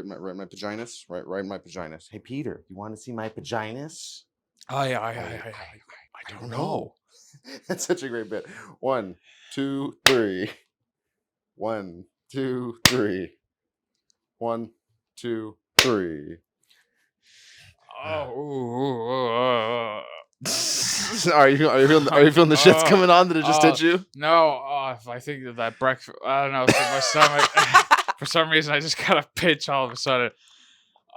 right my paginas, right my paginas. Hey Peter, you want to see my paginas? I don't know. That's such a great bit. 1, 2, 3. 1, 2, 3. 1, 2, 3. Oh, Are you feeling the shits coming on? Did it just hit you? No, I think that breakfast. I don't know. My stomach. For some reason, I just got a pitch all of a sudden.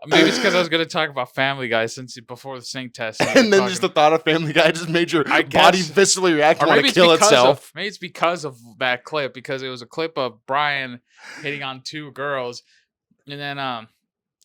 Maybe it's because I was going to talk about Family Guy before the sync test, and then just the thought of Family Guy just made your body viscerally react and want to kill itself. Maybe it's because of that clip, because it was a clip of Brian hitting on 2 girls, and then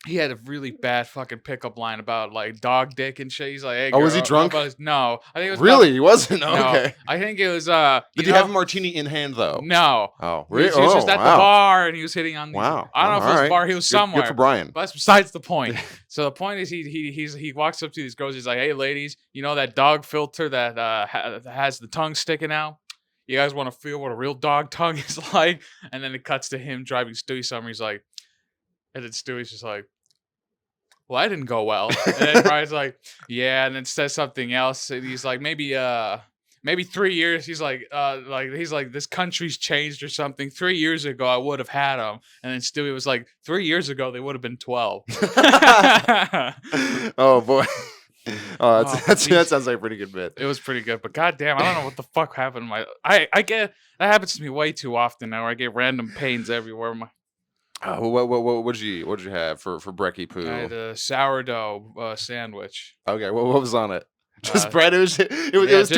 he had a really bad fucking pickup line about like dog dick and shit. He's like, "Hey, girl, was he drunk? No, I think it was really. He wasn't. No, okay, I think it was. Did he have a martini in hand though? No. Oh, really? He was just at the bar and he was hitting on these. Wow. I don't know if it was a bar. He was somewhere. Good for Brian. But that's besides the point. So the point is, he walks up to these girls. He's like, "Hey, ladies, you know that dog filter that has the tongue sticking out? You guys want to feel what a real dog tongue is like?" And then it cuts to him driving Stewie somewhere. He's like, and then Stewie's just like, "Well, that didn't go well." And then Brian's like, "Yeah," and then says something else. And he's like, maybe 3 years. He's like, this country's changed or something. 3 years ago, I would have had them. And then Stewie was like, 3 years ago, they would have been 12. Oh boy. Oh, that sounds like a pretty good bit. It was pretty good, but goddamn, I don't know what the fuck happened. I get that happens to me way too often now. Where I get random pains everywhere. What did you have for brekkie poo? I had a sourdough sandwich. Okay, what was on it? Just bread. It was 2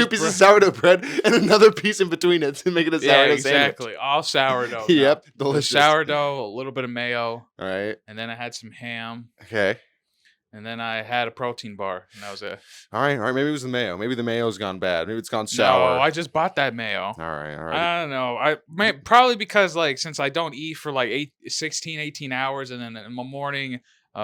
pieces of sourdough bread and another piece in between it to make it a sourdough sandwich. Exactly. All sourdough. Yep, delicious. Sourdough, a little bit of mayo. All right. And then I had some ham. Okay. And then I had a protein bar, and that was it. All right. Maybe it was the mayo. Maybe the mayo's gone bad. Maybe it's gone sour. No, I just bought that mayo. All right. I don't know. Probably because, like, since I don't eat for like 18 hours, and then in the morning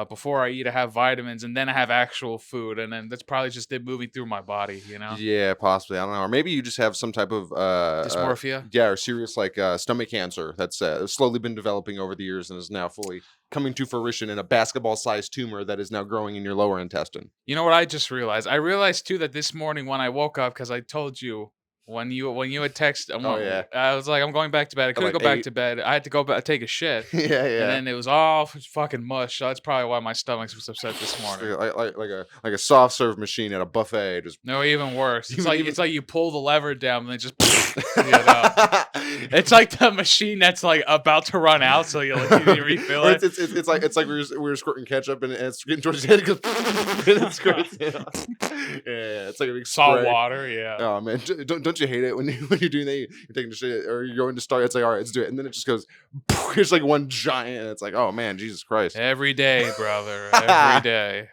before I eat, I have vitamins, and then I have actual food, and then that's probably just it moving through my body, you know? Yeah, possibly. I don't know. Or maybe you just have some type of dysmorphia. Or serious like stomach cancer that's slowly been developing over the years and is now fully coming to fruition in a basketball-sized tumor that is now growing in your lower intestine. You know what I just realized? I realized too that this morning when I woke up, because I told you when you had texted, I was like, I'm going back to bed. I couldn't go back to bed. I had to go take a shit. Yeah. And then it was all fucking mush. So that's probably why my stomach was upset this morning. Like a soft serve machine at a buffet. Just no, even worse. It's like you pull the lever down and then just. It's like the machine that's like about to run out, so you refill it. It's like we were squirting ketchup and it's getting towards the head. It goes and it squirts. Yeah, it's like a big salt water. Yeah. Oh man, don't you hate it when you're doing that? You're taking the shit or you're going to start. It's like, all right, let's do it, and then it just goes. It's like one giant. And it's like, oh man, Jesus Christ! Every day, brother. Every day.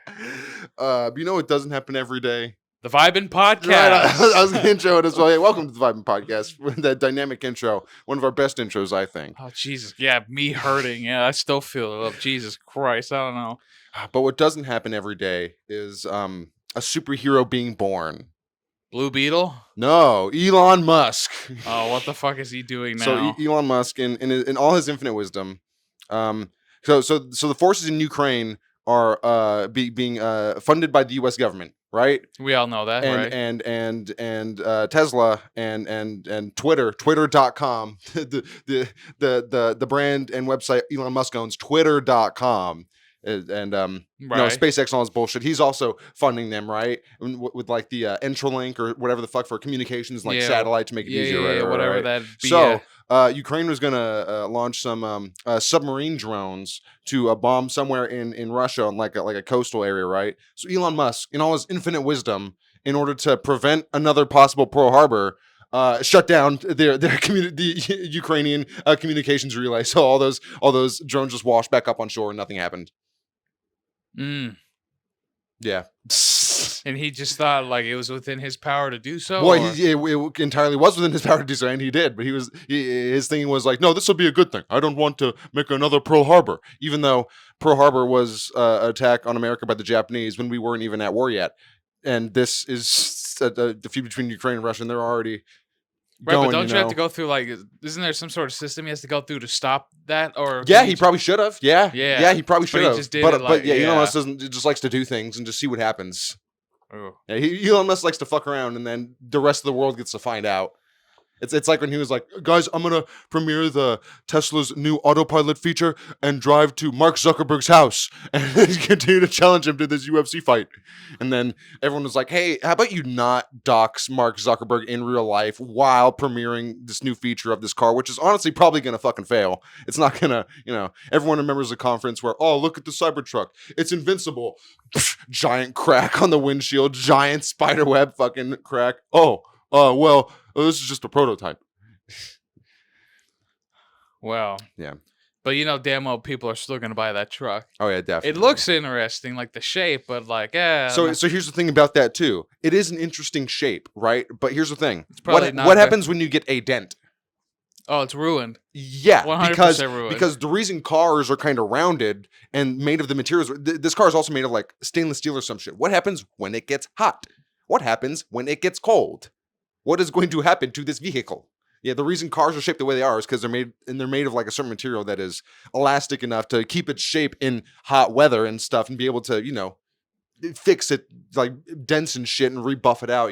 You know what doesn't happen every day? The Vibin podcast. Right, I was going to intro it as well. Hey, welcome to the Vibin podcast. That dynamic intro, one of our best intros, I think. Oh Jesus, yeah, me hurting. Yeah, I still feel it. Oh, Jesus Christ, I don't know. But what doesn't happen every day is a superhero being born. Blue Beetle? No, Elon Musk. Oh, what the fuck is he doing now? So Elon Musk, in all his infinite wisdom, so the forces in Ukraine are being funded by the U.S. government, right? We all know that, right? And Tesla and Twitter.com, the brand and website Elon Musk owns, Twitter.com. And right. SpaceX and all this bullshit. He's also funding them, right? With like the Intralink or whatever the fuck for communications, like satellite to make it easier, right? Whatever that be. So Ukraine was gonna launch some submarine drones to bomb somewhere in Russia on like a coastal area, right? So Elon Musk, in all his infinite wisdom, in order to prevent another possible Pearl Harbor, shut down the Ukrainian communications relay. So all those drones just washed back up on shore and nothing happened. Yeah. And he just thought like it was within his power to do so? Well, it entirely was within his power to do so, and he did. But his thing was like, no, this will be a good thing. I don't want to make another Pearl Harbor. Even though Pearl Harbor was an attack on America by the Japanese when we weren't even at war yet. And this is a feud between Ukraine and Russia, and they're already Right, but going, don't you have to go through like? Isn't there some sort of system he has to go through to stop that? Or Yeah, can he just, probably should have. Yeah, yeah, he probably but should he have. just did it But like yeah, Elon yeah. Musk doesn't. Just likes to do things and just see what happens. Ooh. Yeah, Elon Musk likes to fuck around, and then the rest of the world gets to find out. It's like when he was like, guys, I'm gonna premiere the Tesla's new autopilot feature and drive to Mark Zuckerberg's house and continue to challenge him to this UFC fight. And then everyone was like, hey, how about you not dox Mark Zuckerberg in real life while premiering this new feature of this car, which is honestly probably gonna fucking fail. It's not gonna, everyone remembers the conference where, oh, look at the Cybertruck. It's invincible. Giant crack on the windshield, giant spider web fucking crack. Well, this is just a prototype. Well, Yeah. but damn well people are still gonna buy that truck. Oh yeah, definitely. It looks interesting, like the shape, but like, So here's the thing about that too. It is an interesting shape, right? But here's the thing. It's probably What not what the- happens when you get a dent? oh, it's ruined. Yeah, 100% ruined. because the reason cars are kind of rounded and made of the materials. This car is also made of like stainless steel or some shit. What happens when it gets hot? What happens when it gets cold? What is going to happen to this vehicle? Yeah, the reason cars are shaped the way they are is because they're made of like a certain material that is elastic enough to keep its shape in hot weather and stuff, and be able to fix it like dents and shit and rebuff it out.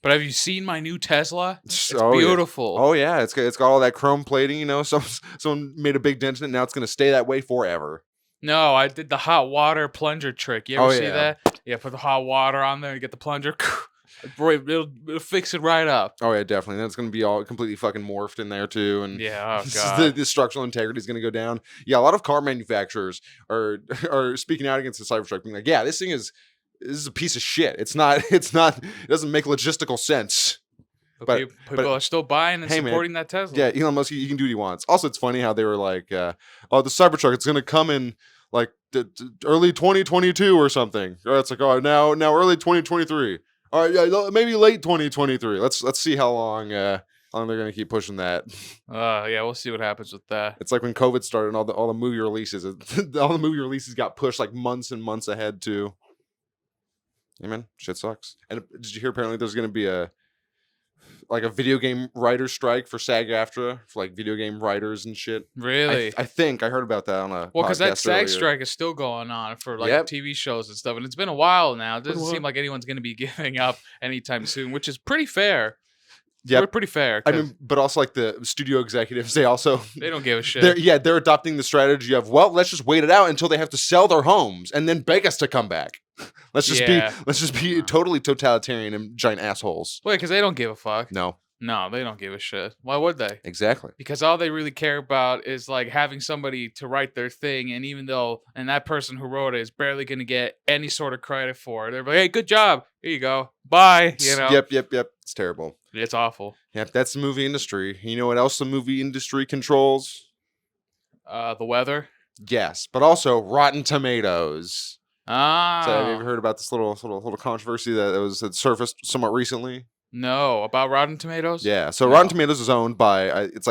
But have you seen my new Tesla? It's Oh, yeah. beautiful. Oh yeah, it's got all that chrome plating. Someone made a big dent in it. Now it's gonna stay that way forever. No, I did the hot water plunger trick. You ever see yeah. that? Yeah, put the hot water on there, you get the plunger. It'll fix it right up. Oh yeah, definitely. Then it's gonna be all completely fucking morphed in there too, and Yeah, oh god. the structural integrity is gonna go down. Yeah, a lot of car manufacturers are speaking out against the Cybertruck, being like, yeah, this is a piece of shit. It doesn't make logistical sense. But people are still buying and hey, man, supporting that Tesla. Yeah, Elon Musk, he can do what he wants. Also, it's funny how they were like, oh, the Cybertruck, it's gonna come in like early 2022 or something. Or it's like, oh, now early 2023. All right, yeah, maybe late 2023. Let's see how long they're gonna keep pushing that. Yeah, we'll see what happens with that. It's like when COVID started and all the movie releases. All the movie releases got pushed like months and months ahead too. Yeah, man, shit sucks. And did you hear? Apparently, there's gonna be a video game writer strike for SAG-AFTRA for like video game writers and shit. Really? I think I heard about that on a Well, because that podcast SAG earlier. strike is still going on for like Yep. TV shows and stuff, and it's been a while now. It doesn't Been a seem like anyone's going to be giving up anytime soon, which is pretty fair. Yeah, Pretty fair. I 'cause mean, but also like the studio executives, they don't give a shit. they're adopting the strategy of, well, let's just wait it out until they have to sell their homes and then beg us to come back. Let's just be totally totalitarian and giant assholes. Wait, because they don't give a fuck. No, they don't give a shit. Why would they? exactly. Because all they really care about is like having somebody to write their thing, and even though that person who wrote it is barely going to get any sort of credit for it, they're like, "Hey, good job. Here you go. Bye." Yep. It's terrible. It's awful. Yep, that's the movie industry. You know what else the movie industry controls? The weather. Yes, but also Rotten Tomatoes. Ah. So have you ever heard about this little controversy that surfaced somewhat recently? No, about Rotten Tomatoes? Yeah. So No. Rotten Tomatoes is owned by it's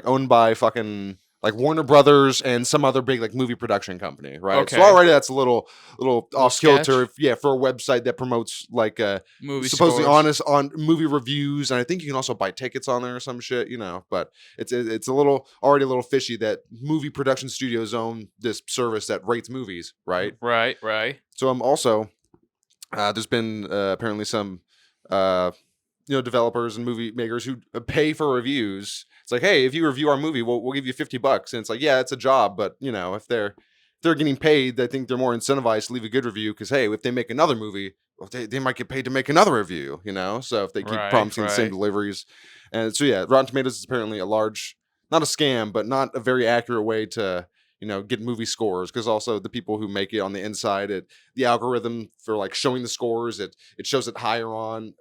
owned by fucking like Warner Brothers and some other big like movie production company, right? Okay. So already that's a little off kilter, sketch? for a website that promotes like Movie supposedly scores. honest on movie reviews, and I think you can also buy tickets on there or some shit, But it's already a little fishy that movie production studios own this service that rates movies, right? Right. So also there's been apparently some developers and movie makers who pay for reviews. It's like, hey, if you review our movie, we'll give you $50. And it's like, yeah, it's a job, but if they're getting paid, I think they're more incentivized to leave a good review because, hey, if they make another movie, well, they might get paid to make another review, So if they keep promising the same deliveries. And so, yeah, Rotten Tomatoes is apparently not a scam, but not a very accurate way to, get movie scores, because also the people who make it on the inside, the algorithm for like showing the scores, it shows it higher on,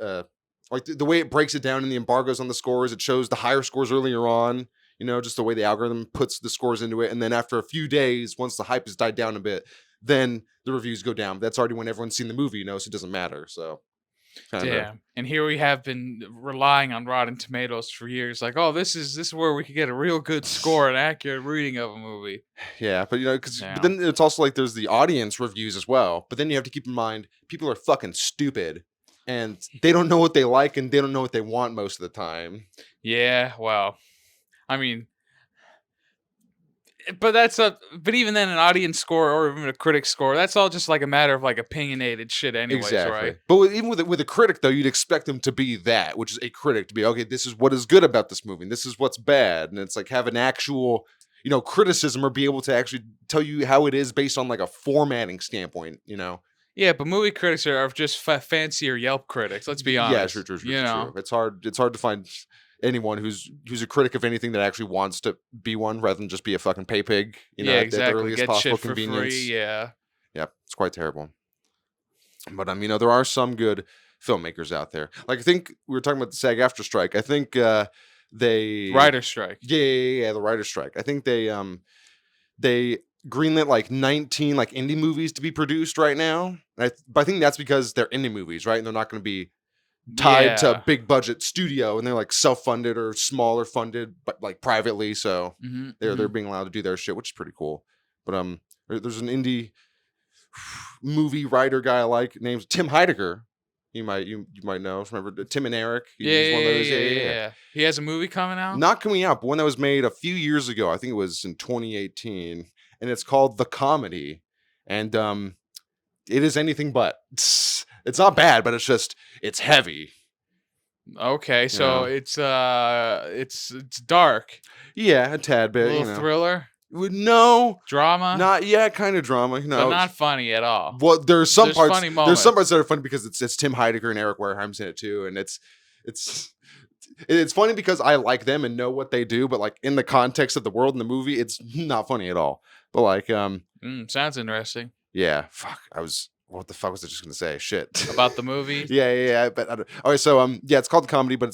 like the way it breaks it down in the embargoes on the scores, it shows the higher scores earlier on, just the way the algorithm puts the scores into it. And then after a few days, once the hype has died down a bit, then the reviews go down. That's already when everyone's seen the movie, so it doesn't matter. So Damn. And here we have been relying on Rotten Tomatoes for years. Like, oh, this is where we could get a real good score and accurate reading of a movie. Yeah, but but then it's also like there's the audience reviews as well. But then you have to keep in mind, people are fucking stupid. and they don't know what they like and they don't know what they want most of the time. Yeah, well, I mean, but that's a but even then an audience score or even a critic score, that's all just like a matter of like opinionated shit anyways, right? Exactly. But even with a critic though, you'd expect them to be that, which is a critic to be, okay, this is what is good about this movie, and this is what's bad, and it's like have an actual, criticism, or be able to actually tell you how it is based on like a formatting standpoint. Yeah, but movie critics are just fancier Yelp critics. Let's be Yeah, true, honest. true, true, You true, know. true. It's hard to find anyone who's a critic of anything that actually wants to be one rather than just be a fucking pay pig, Yeah, at the exactly. earliest Get possible shit for free. convenience. Yeah. Yep, it's quite terrible. But there are some good filmmakers out there. Like I think we were talking about the SAG-AFTRA strike. I think they Writer strike. yeah, the writer strike. I think they greenlit like 19 like indie movies to be produced right now. But I think that's because they're indie movies, right? And they're not going to be tied to a Yeah. big budget studio, and they're like self-funded or smaller funded, but like privately. So they're being allowed to do their shit, which is pretty cool. But there's an indie movie writer guy I like named Tim Heidecker. You might know. Remember Tim and Eric? Yeah, He's one of those. Yeah, yeah, yeah. yeah. He has a movie coming out. Not coming out, but one that was made a few years ago. I think it was in 2018, and it's called The Comedy. And it is anything but. It's not bad, but it's heavy. Okay, so Yeah. it's dark, Yeah, a tad a bit. little thriller, No, drama, not yet. Kind of drama. but not funny at all. Well, there's some There's parts. funny There's some moments. parts that are funny because it's Tim Heidecker and Eric Wareheim's in it too, and it's funny because I like them and know what they do, but like in the context of the world in the movie, it's not funny at all. But like, Sounds interesting. yeah, fuck. What the fuck was I just gonna say? Shit. About the movie? yeah. But all right, so yeah, it's called The Comedy, but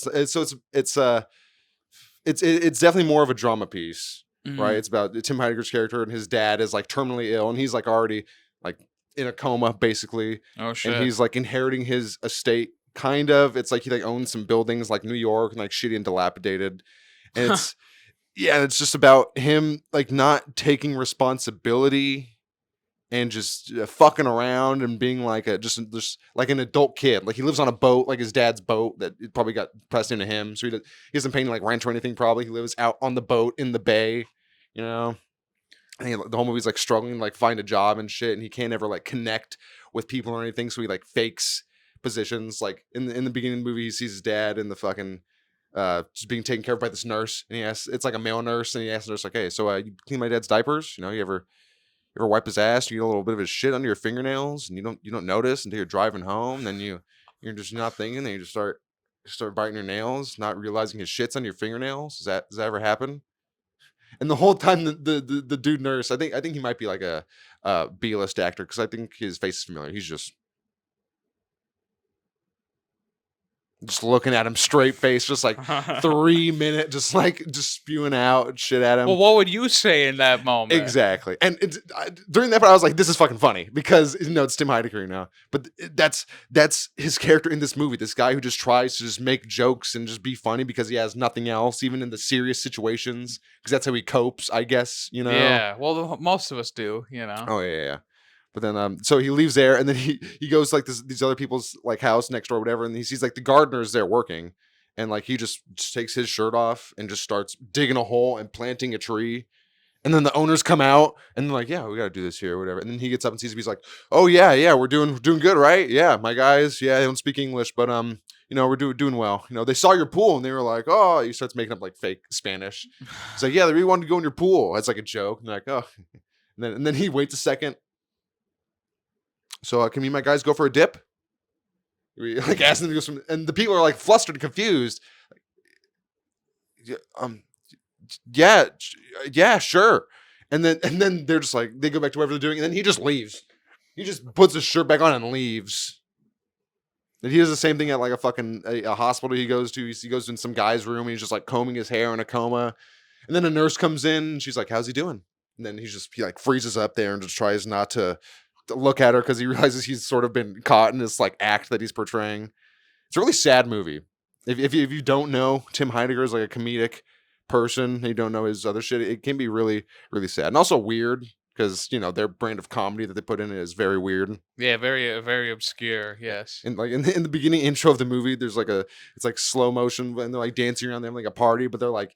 it's definitely more of a drama piece, right? Mhm. It's about Tim Heidegger's character, and his dad is like terminally ill, and he's like already like in a coma basically, Oh and shit. he's like inheriting his estate. Kind of, it's like he like owns some buildings like New York and like shitty and dilapidated, and it's just about him like not taking responsibility and just fucking around and being like just like an adult kid. Like he lives on a boat, like his dad's boat that it probably got pressed into him, so he isn't paying like rent or anything. Probably he lives out on the boat in the bay, you know. And the whole movie's like struggling to like find a job and shit, and he can't ever like connect with people or anything, so he like fakes positions. Like in the beginning of the movie, he sees his dad in the fucking just being taken care of by this nurse, and it's like a male nurse, and he asks the nurse like, "Hey, so you clean my dad's diapers? You ever wipe his ass? You get a little bit of his shit under your fingernails, and you don't notice until you're driving home. Then you're just not thinking, and you just start biting your nails, not realizing his shit's on your fingernails. Does that ever happen?" And the whole time, the dude nurse, I think he might be like a B-list actor because I think his face is familiar. He's just looking at him straight face, just like 3 minute, just spewing out shit at him. Well, what would you say in that moment? Exactly. And during that part, I was like, this is fucking funny because, it's Tim Heidecker now. But that's his character in this movie. This guy who just tries to just make jokes and just be funny because he has nothing else, even in the serious situations, because that's how he copes, I guess, Yeah. Well, most of us do. Oh, yeah. But then, so he leaves there, and then he goes like these other people's like house next door, or whatever, and he sees like the gardeners there working, and like he just takes his shirt off and just starts digging a hole and planting a tree. And then the owners come out and they're like, "Yeah, we got to do this here, or whatever." And then he gets up and sees him. He's like, "Oh yeah, we're doing good, right? Yeah, my guys, yeah, they don't speak English, but we're doing well. They saw your pool and they were like, oh," he starts making up like fake Spanish. He's like, "Yeah, they really wanted to go in your pool." That's like a joke. And they're like, "Oh," and then he waits a second. "So can me and my guys go for a dip?" We like ask them to go some, and the people are like flustered and confused. Like, yeah, yeah, sure. And then they're just like, they go back to whatever they're doing, and then he just leaves. He just puts his shirt back on and leaves. And he does the same thing at like a fucking a hospital he goes to. He goes in some guy's room and he's just like combing his hair in a coma. And then a nurse comes in and she's like, "How's he doing?" And then he like freezes up there and just tries not to look at her because he realizes he's sort of been caught in this like act that he's portraying. It's a really sad movie. If you don't know, Tim Heidegger is like a comedic person, and you don't know his other shit, it can be really, really sad and also weird. because their brand of comedy that they put in it is very weird. Yeah, very obscure. Yes. And like in the beginning intro of the movie, there's like it's like slow motion and they're like dancing around them like a party, but they're like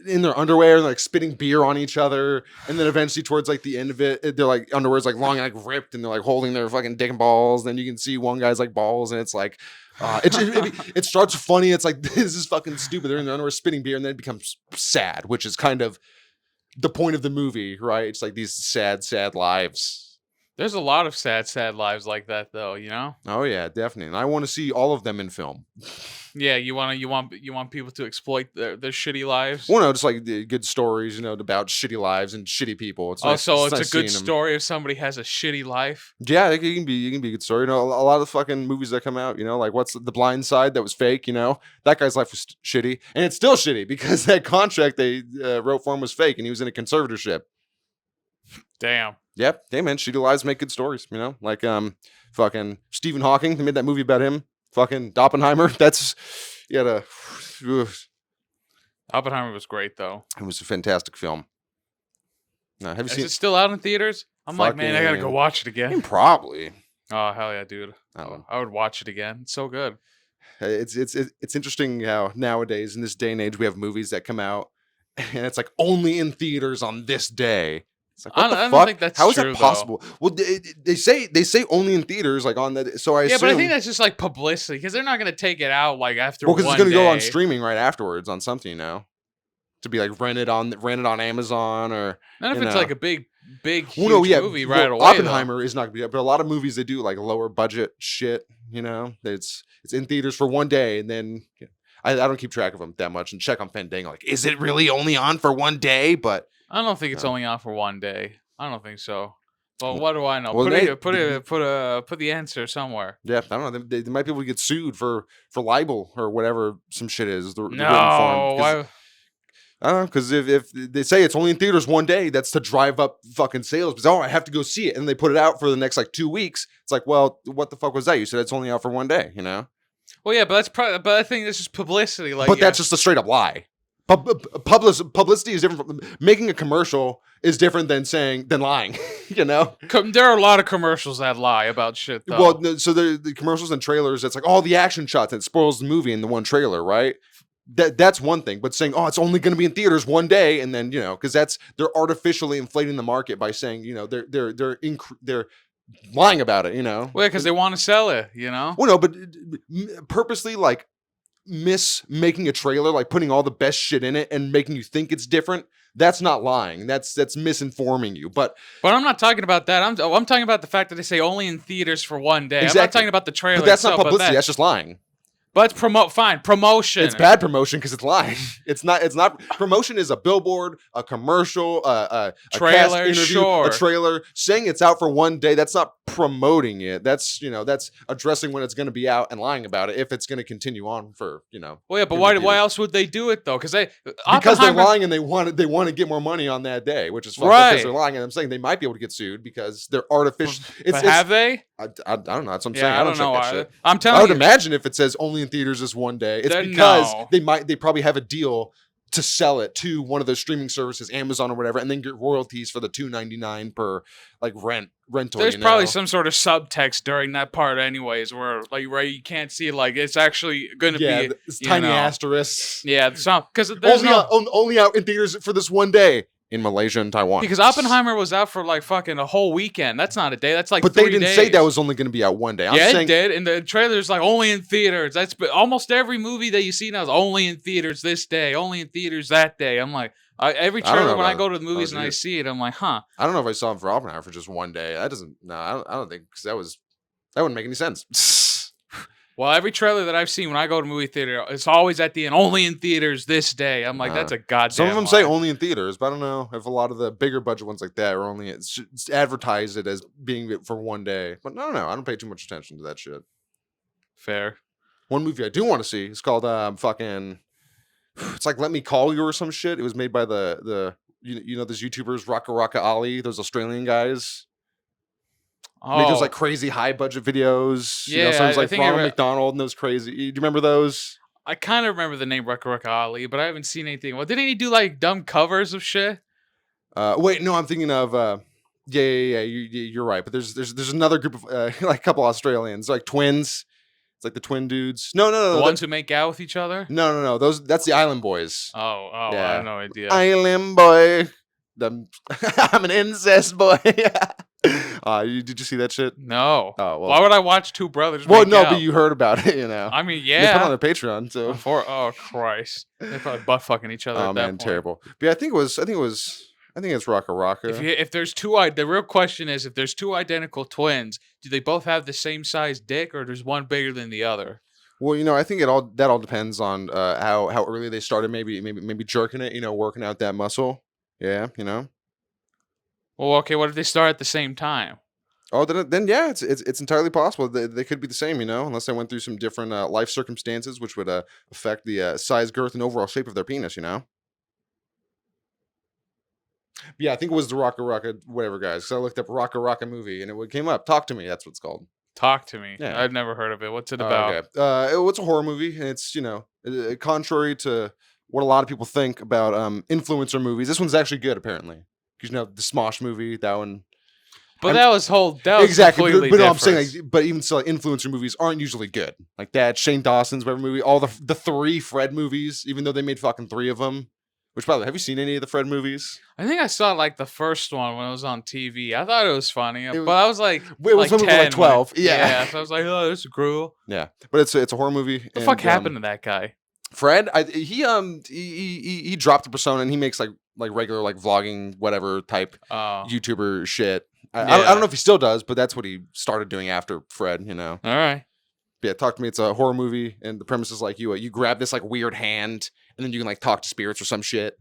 in their underwear and like spitting beer on each other, and then eventually towards like the end of it, they're like underwear's like long and like ripped, and they're like holding their fucking dick and balls. Then you can see one guy's like balls, and it's like it starts funny. It's like this is fucking stupid. They're in their underwear spitting beer, and then it becomes sad, which is kind of the point of the movie, right? It's like these sad lives. There's a lot of sad lives like that, though. Oh yeah, definitely. And I want to see all of them in film. Yeah, you want people to exploit their shitty lives. Well, no, just like the good stories, about shitty lives and shitty people. It's nice, so it's nice a good seeing 'em. story if somebody has a shitty life. Yeah, it can be a good story. A lot of fucking movies that come out, like what's The Blind Side that was fake, that guy's life was shitty, and it's still shitty because that contract they wrote for him was fake, and he was in a conservatorship. Damn. Yep, hey man, shitty lives make good stories, like fucking Stephen Hawking. They made that movie about him. Fucking Oppenheimer. That's Oppenheimer was great, though. It was a fantastic film. Have you Is seen it still out in theaters? I'm like, man, I gotta go fucking- watch it I again. mean, probably. Oh hell yeah, dude! I don't know. I would watch it again. It's so good. It's interesting how nowadays in this day and age we have movies that come out and it's like only in theaters on this day. It's like, what the I don't fuck? think that's How is true, that possible? Well, they say only in theaters, like on that. So I Yeah, assume, but I think that's just like publicity because they're not gonna take it out like after. because one it's gonna go on day. streaming right afterwards on something, to be like rented on Amazon or. Not if you it's know. like a big huge Well, movie right away. Oppenheimer is not gonna be, but a lot of movies they do like lower budget shit. It's in theaters for one day, and then I don't keep track of them that much and check on Fandango. Like, is it really only on for one day? But I don't think it's only on for one day. I don't think so. Well, what do I know? Well, put the answer somewhere. yeah, I don't know. They might be able to get sued for libel or whatever some shit is. The written No, form. 'Cause- I don't know, because if they say it's only in theaters one day, that's to drive up fucking sales. Because I have to go see it, and they put it out for the next like 2 weeks. It's like, well, what the fuck was that? You said it's only out for one day, Well, yeah, but that's but I think this is publicity. Like, but that's just a straight up lie. Publicity is different. From, making a commercial is different than lying. There are a lot of commercials that lie about shit. Though. Well, so the commercials and trailers, it's like all the action shots, and it spoils the movie in the one trailer, right? That's one thing, but saying, oh, it's only going to be in theaters one day, and then because they're artificially inflating the market by saying they're lying about it, well, because they want to sell it, Well, no, but purposely like making a trailer, like putting all the best shit in it and making you think it's different. That's not lying. That's misinforming you. But I'm not talking about that. I'm talking about the fact that they say only in theaters for one day. Exactly. I'm not talking about the trailer. But that's itself, not publicity. That's just lying. But it's promotion. It's bad promotion because it's lying. It's not. Promotion is a billboard, a commercial, a trailer, cast interview, sure. a trailer. Saying it's out for one day, that's not promoting it. That's that's addressing when it's going to be out and lying about it if it's going to continue on for Well, yeah, but why else would they do it though? Because they're lying and they want to get more money on that day, which is fucked up right. because they're lying. And I'm saying they might be able to get sued because they're artificial. But have they? I don't know. That's what I'm saying. Yeah, I don't know. check that shit. I'm telling I would you. imagine if it says only in theaters this one day, it's Then because no. they probably have a deal to sell it to one of those streaming services, Amazon or whatever, and then get royalties for the $2.99 per like rental. There's probably some sort of subtext during that part, anyways, where you can't see like it's actually going to be it's tiny asterisks. Yeah, because there's only out in theaters for this one day in Malaysia and Taiwan. Because Oppenheimer was out for like fucking a whole weekend. That's not a day. That's like. But 3 they didn't days. say that was only going to be out one day. It did. And the trailer's like only in theaters. That's almost every movie that you see now is only in theaters this day, only in theaters that day. I'm like, every trailer when I go to the movies and I see it, I'm like, huh. I don't know if I saw him for Oppenheimer for just one day. That doesn't. No, I don't think because that wouldn't make any sense. Well, every trailer that I've seen when I go to movie theater, it's always at the end, only in theaters this day. I'm like, that's a goddamn Some of them lie. say only in theaters, but I don't know if a lot of the bigger budget ones like that are only it's advertised it as being for one day. But I don't know. I don't pay too much attention to that shit. Fair. One movie I do want to see is called it's like Let Me Call You or some shit. It was made by the those YouTubers Raka Ali, those Australian guys. Make those like crazy high budget videos. Yeah, sounds like think Ronald McDonald and those crazy. Do you remember those? I kind of remember the name Raka Ali, but I haven't seen anything. Well, didn't he do like dumb covers of shit? Wait, no, I'm thinking of Yeah. You're right. But there's another group of like a couple Australians, like twins. It's like the twin dudes. No, no, no, The no. ones who make out with each other? No. That's the Island Boys. Oh, I have Yeah, no idea. Island Boy. I'm an incest boy. Did you see that shit? No. Oh well. Why would I watch two brothers Well, make no, out? but you heard about it, you know. I mean, They put it on yeah. their Patreon, so. Oh Christ, they're probably butt fucking each other. Oh at that man, point. terrible. But yeah, I think it's Rocka Rocka. If there's two, the real question is, if there's two identical twins, do they both have the same size dick, or does one bigger than the other? Well, you know, I think that all depends on how early they started, maybe jerking it, you know, working out that muscle. Yeah, you know. Well, okay, what if they start at the same time? Oh, then yeah, it's entirely possible they could be the same, you know, unless they went through some different life circumstances, which would affect the size, girth, and overall shape of their penis, you know. But yeah, I think it was the Rocka Rocka whatever guys. So I looked up Rocka Rocka movie, and it came up. Talk to Me. That's what it's called. Talk to me. Yeah. I've never heard of it. What's it Oh, about? okay. It's a horror movie, and it's, you know, contrary to what a lot of people think about influencer movies. This one's actually good, apparently, because you know the Smosh movie, that one. But that was Exactly. completely But different. I'm saying, like, but even so, like, influencer movies aren't usually good. Like that Shane Dawson's whatever movie, all the three Fred movies, even though they made fucking 3 of them. Which, by the way, have you seen any of the Fred movies? I think I saw like the first one when it was on TV. I thought it was funny, was- but I was like, It was when we were 10 like 12. when- Yeah. So I was like, oh, this is cruel. Yeah, but it's a horror movie. What the fuck happened to that guy? Fred, he dropped the persona and he makes like regular like vlogging whatever type Oh, YouTuber shit. I Yeah. don't know if he still does, but that's what he started doing after Fred. You know. all right. But yeah, Talk to Me. It's a horror movie, and the premise is like you grab this like weird hand, and then you can like talk to spirits or some shit.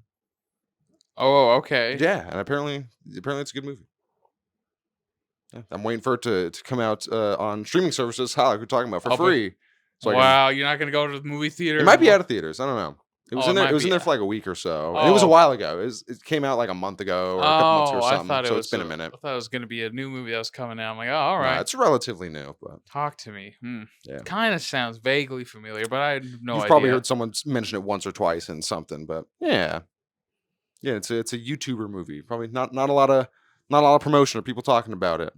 Oh, okay. Yeah, and apparently it's a good movie. Yeah, I'm waiting for it to come out on streaming services. How like we're talking about for Oh, but- free. So Wow, you're not gonna go to the movie theater? it might be anymore? out of theaters. I don't know. It was Oh, in it there. might It was in be there for like a week or so. And it was a Oh. while ago. It came out like a month ago or a couple months or Oh, I something. thought it So was. it's been a minute. I thought it was gonna be a new movie that was coming out. I'm like, oh, all Nah, right. it's relatively new, but Talk to me. Yeah. Kind of sounds vaguely familiar, but I have no you've idea. probably heard someone mention it once or twice in something. But yeah, it's a YouTuber movie. Probably not a lot of promotion or people talking about it.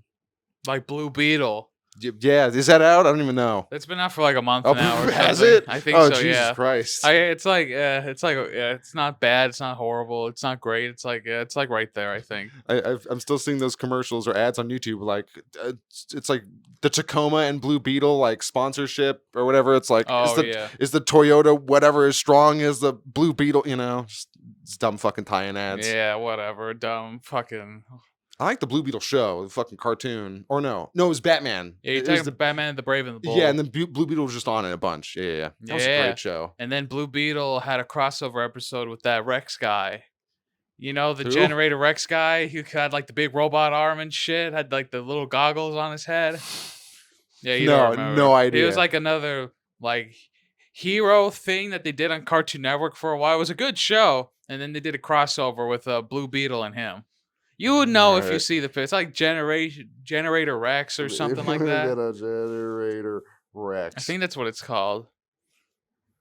Like Blue Beetle. Yeah, is that out? I don't even know. It's been out for like a month Oh, now. Or has something. it? I think Oh, so. Jesus Yeah. Christ! It's not bad. It's not horrible. It's not great. It's like right there. I think. I'm still seeing those commercials or ads on YouTube. Like it's like the Tacoma and Blue Beetle like sponsorship or whatever. It's like Oh is the Toyota whatever as strong as the Blue Beetle? You know, just dumb fucking tie-in ads. Yeah. Whatever. Dumb. Fucking. I like the Blue Beetle show, the fucking cartoon. Or no, it was Batman. Yeah. You're It talking was the Batman, the Brave, and the Bold. yeah, and then Blue Beetle was just on it a bunch. Yeah. That was a Yeah. great show. And then Blue Beetle had a crossover episode with that Rex guy. You know, the Who? generator Rex guy who had like the big robot arm and shit, had like the little goggles on his head. Yeah, you No, don't remember. no He idea. was like another like hero thing that they did on Cartoon Network for a while. It was a good show. And then they did a crossover with Blue Beetle and him. You would know if you Right. see the picture. It's like Generator Rex or something like that. A generator Rex. I think that's what it's called.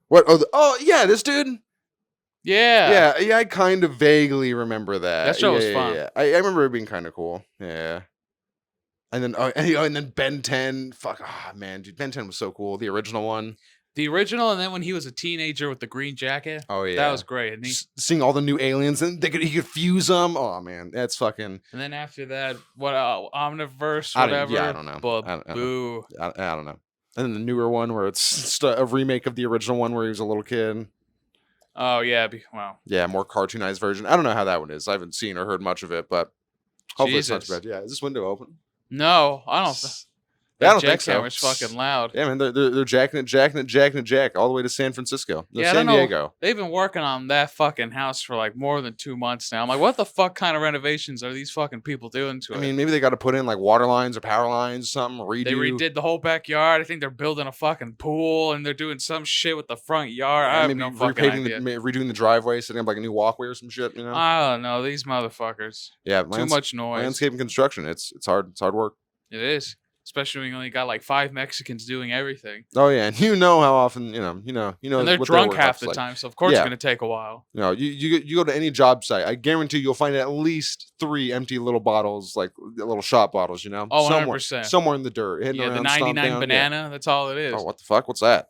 What? Oh, yeah, this dude. Yeah. Yeah, I kind of vaguely remember that. That show was Yeah, fun. Yeah. I remember it being kind of cool. Yeah. And then and then Ben 10. Fuck, man, dude, Ben 10 was so cool. The original one. The original, and then when he was a teenager with the green jacket. Oh yeah, That was great. And, seeing all the new aliens and he could fuse them. Oh man, that's fucking. and then after that, what Omniverse, I don't- whatever. yeah, I don't know. But I don't know. boo. I don't know. And then the newer one where it's just a remake of the original one where he was a little kid. Oh yeah, wow. Yeah, more cartoonized version. I don't know how that one is. I haven't seen or heard much of it, but hopefully it's not too Jesus. bad. Yeah, is this window open? No, I don't. Yeah, I That don't think so. jackhammer's fucking loud. Yeah, man, they're jacking it all the way to San Francisco, no, Yeah, I San don't know. Diego. They've been working on that fucking house for like more than 2 months now. I'm like, what the fuck kind of renovations are these fucking people doing to I it? mean, maybe they got to put in like water lines or power lines, something redo. They redid the whole backyard. I think they're building a fucking pool and they're doing some shit with the front yard. I have maybe no fucking idea. redoing the driveway, setting up like a new walkway or some shit. You know? I don't know. These motherfuckers. Yeah, Too much noise. landscape and construction. It's hard. It's hard work. It is. especially when you only got like 5 Mexicans doing everything, Oh yeah, and you know how often and they're what their drunk work half life's the like. time. So of course it's Yeah, gonna take a while. you go to any job site, I guarantee you'll find at least 3 empty little bottles, like little shot bottles, Oh, 100%. somewhere in the dirt, hidden Yeah, the around, stomped 99 down. Yeah. banana. That's all it Oh, is. what the fuck? What's that?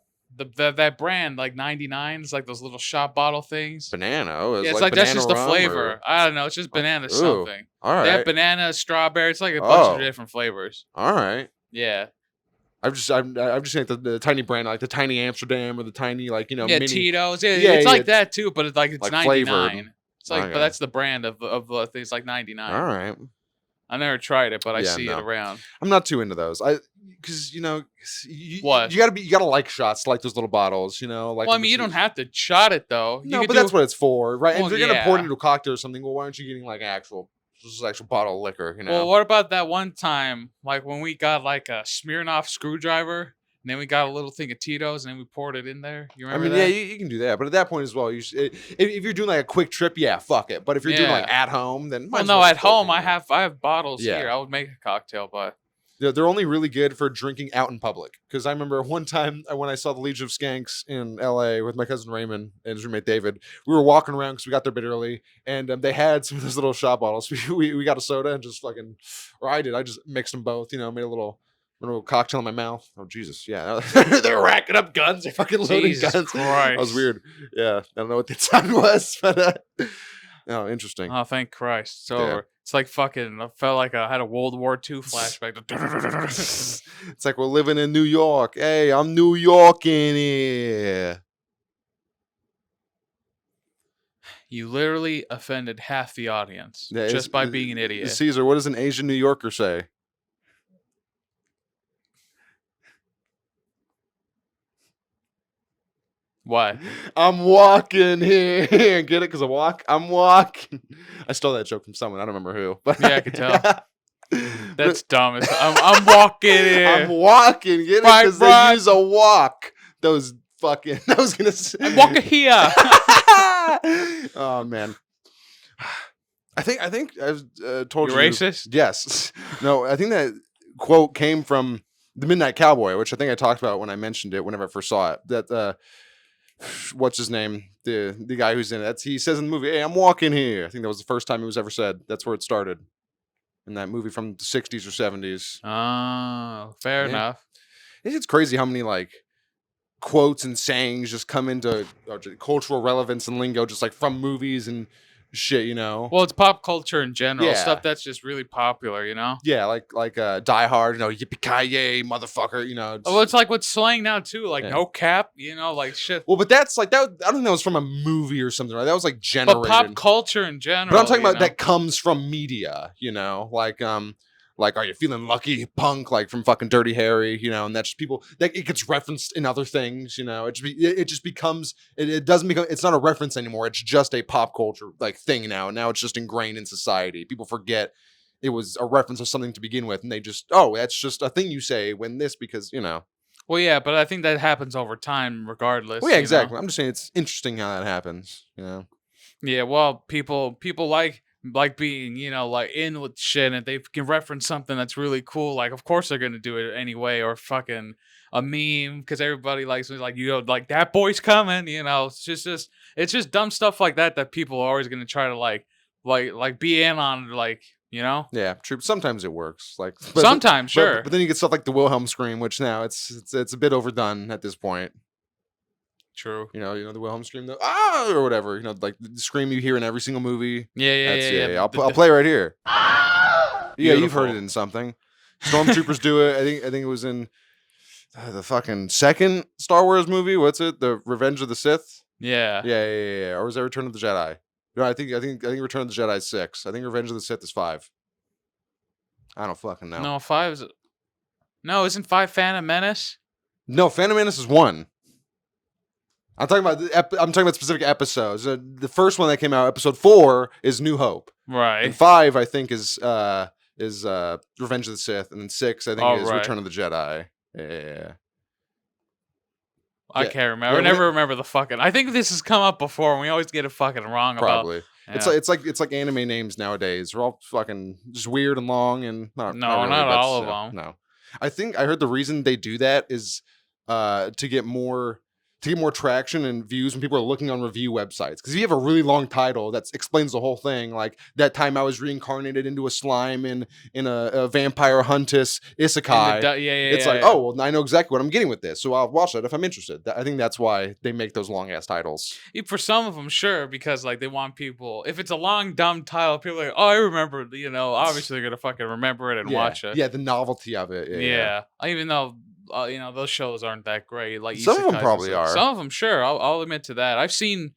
That brand like 99s, like those little shot bottle things. Banana? Oh, Yeah, it's it's like like that's banana just the rum flavor. or I don't know. It's just banana ooh. something. All They have right. banana, strawberry. It's like a bunch of Oh, different flavors. all right. Yeah. I'm just saying the tiny brand, like the tiny Amsterdam or the tiny, like, Yeah, mini. Tito's. Yeah, Yeah, it's yeah, like that too, but it's like it's like flavored. 99. It's like, but Okay. that's the brand of things like All 99. right. I never tried it, but I Yeah, see it no. around. I'm not too into those. Because What? you gotta like shots to like those little bottles. Like Well, I with the mean, you don't juice. have to shot it though. You No, could but do. that's what it's for, right? And Well, if you're gonna pour it yeah. into a cocktail or something, well, why aren't you getting like actual bottle of liquor? Well, what about that one time, like when we got like a Smirnoff screwdriver, and then we got a little thing of Tito's, and then we poured it in there? You I remember mean, yeah, that? you can do that, but at that point as well, if you're doing like a quick trip, yeah, fuck it. But if you're doing like Yeah. at home, then might Well, as no, well at just pour it home in I there. have bottles Yeah. here. I would make a cocktail, but They're only really good for drinking out in public. Because I remember one time when I saw the Legion of Skanks in LA with my cousin Raymond and his roommate David, we were walking around because we got there a bit early, and they had some of those little shot bottles. We got a soda and just fucking, or I did. I just mixed them both. Made a little cocktail in my mouth. Oh Jesus, yeah, they're racking up guns. They're fucking loading Jesus guns. That was Christ. weird. Yeah, I don't know what that sound was, but oh, interesting. Oh, thank Christ. It's Yeah. over. It's like fucking, I felt like I had a World War II flashback. It's like we're living in New York. Hey, I'm New York in here. You literally offended half the audience Yeah, just by being an idiot. Caesar, what does an Asian New Yorker say? What? I'm walking here. Get it? Because I'm walking. I stole that joke from someone. I don't remember who. But Yeah, I could tell. That's dumb. I'm walking here. I'm walking. Get it? Right, Because right. they use a walk. Those fucking. I was gonna say. I'm walking here. Oh man. I think I've told You you. racist? Yes. No. I think that quote came from the Midnight Cowboy, which I think I talked about when I mentioned it whenever I first saw it. That what's his name? The guy who's in it. He says in the movie, "Hey, I'm walking here." I think that was the first time it was ever said. That's where it started. In that movie from the 60s or 70s. Oh, fair Yeah. enough. It's crazy how many like quotes and sayings just come into cultural relevance and lingo just like from movies and shit. Well, it's pop culture in general. Yeah. Stuff that's just really popular, Yeah, like Die Hard, yippee-ki-yay, motherfucker, Oh, it's like what's slang now too, like Yeah. no cap, like shit. Well, but that's like that. I don't think that was from a movie or something, right? That was like But generated. pop culture in general. But I'm talking about know? that comes from media, like are you feeling lucky, punk, like from fucking Dirty Harry, and that's just people that it gets referenced in other things, it just becomes it doesn't become it's not a reference anymore. It's just a pop culture like thing now. Now it's just ingrained in society. People forget it was a reference of something to begin with, and they just that's just a thing you say when this because Well, yeah, but I think that happens over time, regardless. Well, yeah, exactly. I'm just saying it's interesting how that happens. Yeah, well, people like being like in with shit, and if they can reference something that's really cool, like of course they're gonna do it anyway, or fucking a meme because everybody likes like like that boy's coming. It's just dumb stuff like that people are always gonna try to like be in on Yeah, true. Sometimes it works. Like Sometimes, sure. But then you get stuff like the Wilhelm scream, which now it's a bit overdone at this point. True. You know the Wilhelm scream, or whatever. Like the scream you hear in every single movie. Yeah. I'll play right here. Yeah, you've heard Beautiful. it in something. Stormtroopers do it. I think it was in the fucking second Star Wars movie. What's it? The Revenge of the Sith. Yeah. Yeah. Or was that Return of the Jedi? No, I think Return of the Jedi is 6. I think Revenge of the Sith is 5. I don't fucking know. No, 5's. No, isn't 5 Phantom Menace? No, Phantom Menace is 1. I'm talking about specific episodes. The first one that came out, episode 4, is New Hope. Right. And 5, I think, is Revenge of the Sith, and then 6, I think, is right. Return of the Jedi. Yeah. I Yeah. can't remember. Yeah, I never remember the fucking. I think this has come up before, and we always get it fucking wrong Probably. about. It's like anime names nowadays. They're all fucking just weird and long and not No, really, not but, all of them. No. I think I heard the reason they do that is to get more traction and views when people are looking on review websites. Because if you have a really long title that explains the whole thing, like that time I was reincarnated into a slime in a vampire huntress isekai, it's like, oh well, I know exactly what I'm getting with this, so I'll watch that if I'm interested. I think that's why they make those long ass titles. For some of them, sure, because like they want people. If it's a long dumb title, people are like, oh, I remember. Obviously they're gonna fucking remember it and watch it. Yeah, the novelty of it. Yeah. Even though those shows aren't that great. Like some of them isekais probably are. Some of them, sure. I'll admit to that. I've seen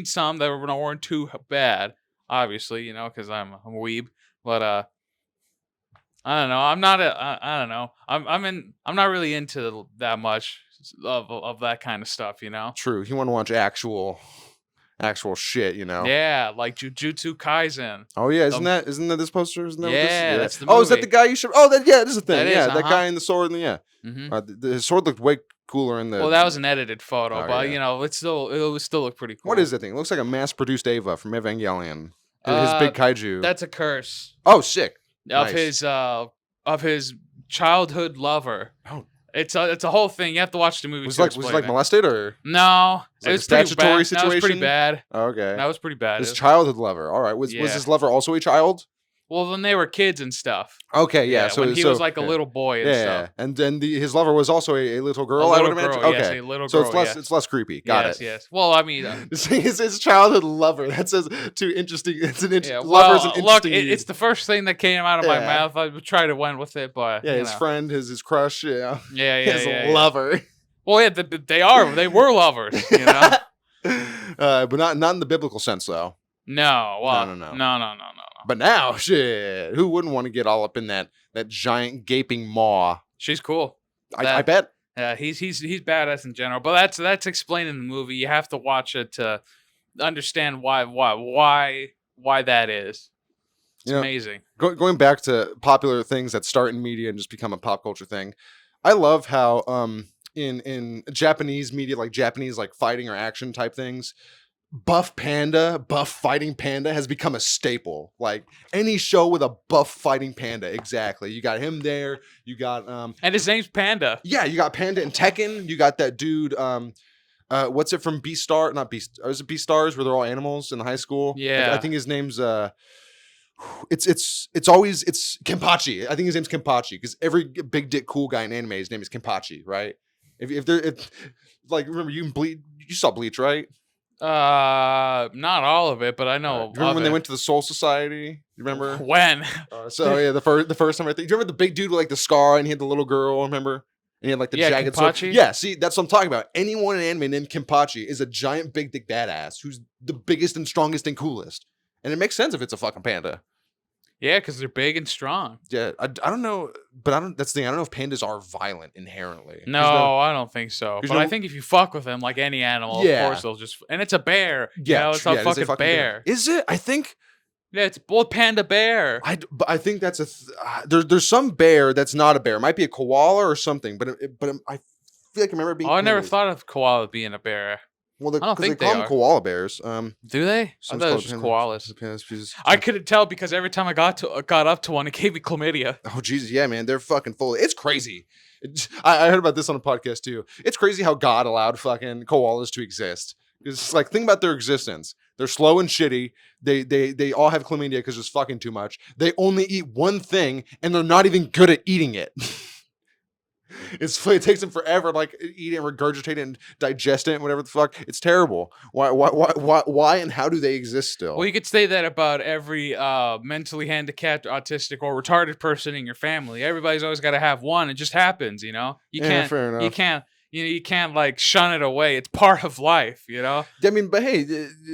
some that weren't too bad. Obviously, because I'm a weeb. But I don't know. I'm not I don't know. I'm not really into that much of that kind of stuff. True. You want to watch actual shit, Yeah, like Jujutsu Kaisen. Oh yeah, isn't that this poster? Isn't that yeah, that's the movie. Oh, is that the guy you should? Oh, this is a thing. That that guy in the sword. His sword looked way cooler in the. Well, that was an edited photo, but it would still look pretty cool. What is that thing? It looks like a mass-produced Eva from Evangelion. His big kaiju. That's a curse. Oh, sick. Of nice. his childhood lover. Oh. It's a whole thing. You have to watch the movie. Was he molested or no? It was pretty statutory bad. situation. That was pretty bad. Okay, that was pretty bad. His childhood lover. All right, was his lover also a child? Well, when they were kids and stuff. Okay, yeah. So when he was like a little boy and stuff. And then his lover was also a little girl. A I little would imagine. girl, okay, yes, a little girl. So it's less creepy. Got it. Yes. Well, I mean, his childhood lover. That says too interesting. It's an interesting. Well, lover's an interesting. Look, it's the first thing that came out of my mouth. I tried to went with it, but his friend, his crush. Yeah. His lover. Well, yeah, they were lovers. But not in the biblical sense though. No. Well, no. But now, shit, who wouldn't want to get all up in that giant gaping maw? She's cool. I bet. Yeah, he's badass in general. But that's explained in the movie. You have to watch it to understand why that is. It's amazing. Going back to popular things that start in media and just become a pop culture thing, I love how in Japanese media, like Japanese like fighting or action type things, buff fighting panda has become a staple. Like any show with a buff fighting panda, exactly. You got him there. You got and his name's Panda. Yeah, you got Panda in Tekken. You got that dude. What's it from Beastar? Not Beast. Or is it Beastars where they're all animals in high school? Yeah, I think his name's it's always Kenpachi. I think his name's Kenpachi because every big dick cool guy in anime, his name is Kenpachi, right? If remember you saw Bleach, right? Not all of it, but I know. Remember when they went to the Soul Society? You remember when? The first time I think. Do you remember the big dude with like the scar and he had the little girl? Remember? And he had like the jagged sword. Yeah, see, that's what I'm talking about. Anyone in anime named Kenpachi is a giant big dick badass who's the biggest and strongest and coolest. And it makes sense if it's a fucking panda. Yeah, because they're big and strong. Yeah, I don't know, but that's the thing. I don't know if pandas are violent inherently. No, I don't think so. But I think if you fuck with them like any animal, of course they'll just. And it's a bear. Yeah, it's a fucking bear. Is it? I think. Yeah, it's both panda bear. But I think that's there's some bear that's not a bear. It might be a koala or something. But I feel like I remember being. I never thought of koala being a bear. Well, I don't think they call them koala bears. Do they? I thought it was just koalas. I couldn't tell because every time I got up to one, it gave me chlamydia. Oh Jesus, yeah, man, they're fucking full. It's crazy. I heard about this on a podcast too. It's crazy how God allowed fucking koalas to exist. It's like think about their existence. They're slow and shitty. They all have chlamydia because it's fucking too much. They only eat one thing and they're not even good at eating it. It takes them forever, like eat it, regurgitate it, and digest it, and whatever the fuck. It's terrible. Why, and how do they exist still? Well, you could say that about every mentally handicapped, autistic, or retarded person in your family. Everybody's always got to have one. It just happens, you know. Fair enough. You can't like shun it away. It's part of life, you know. I mean, but hey,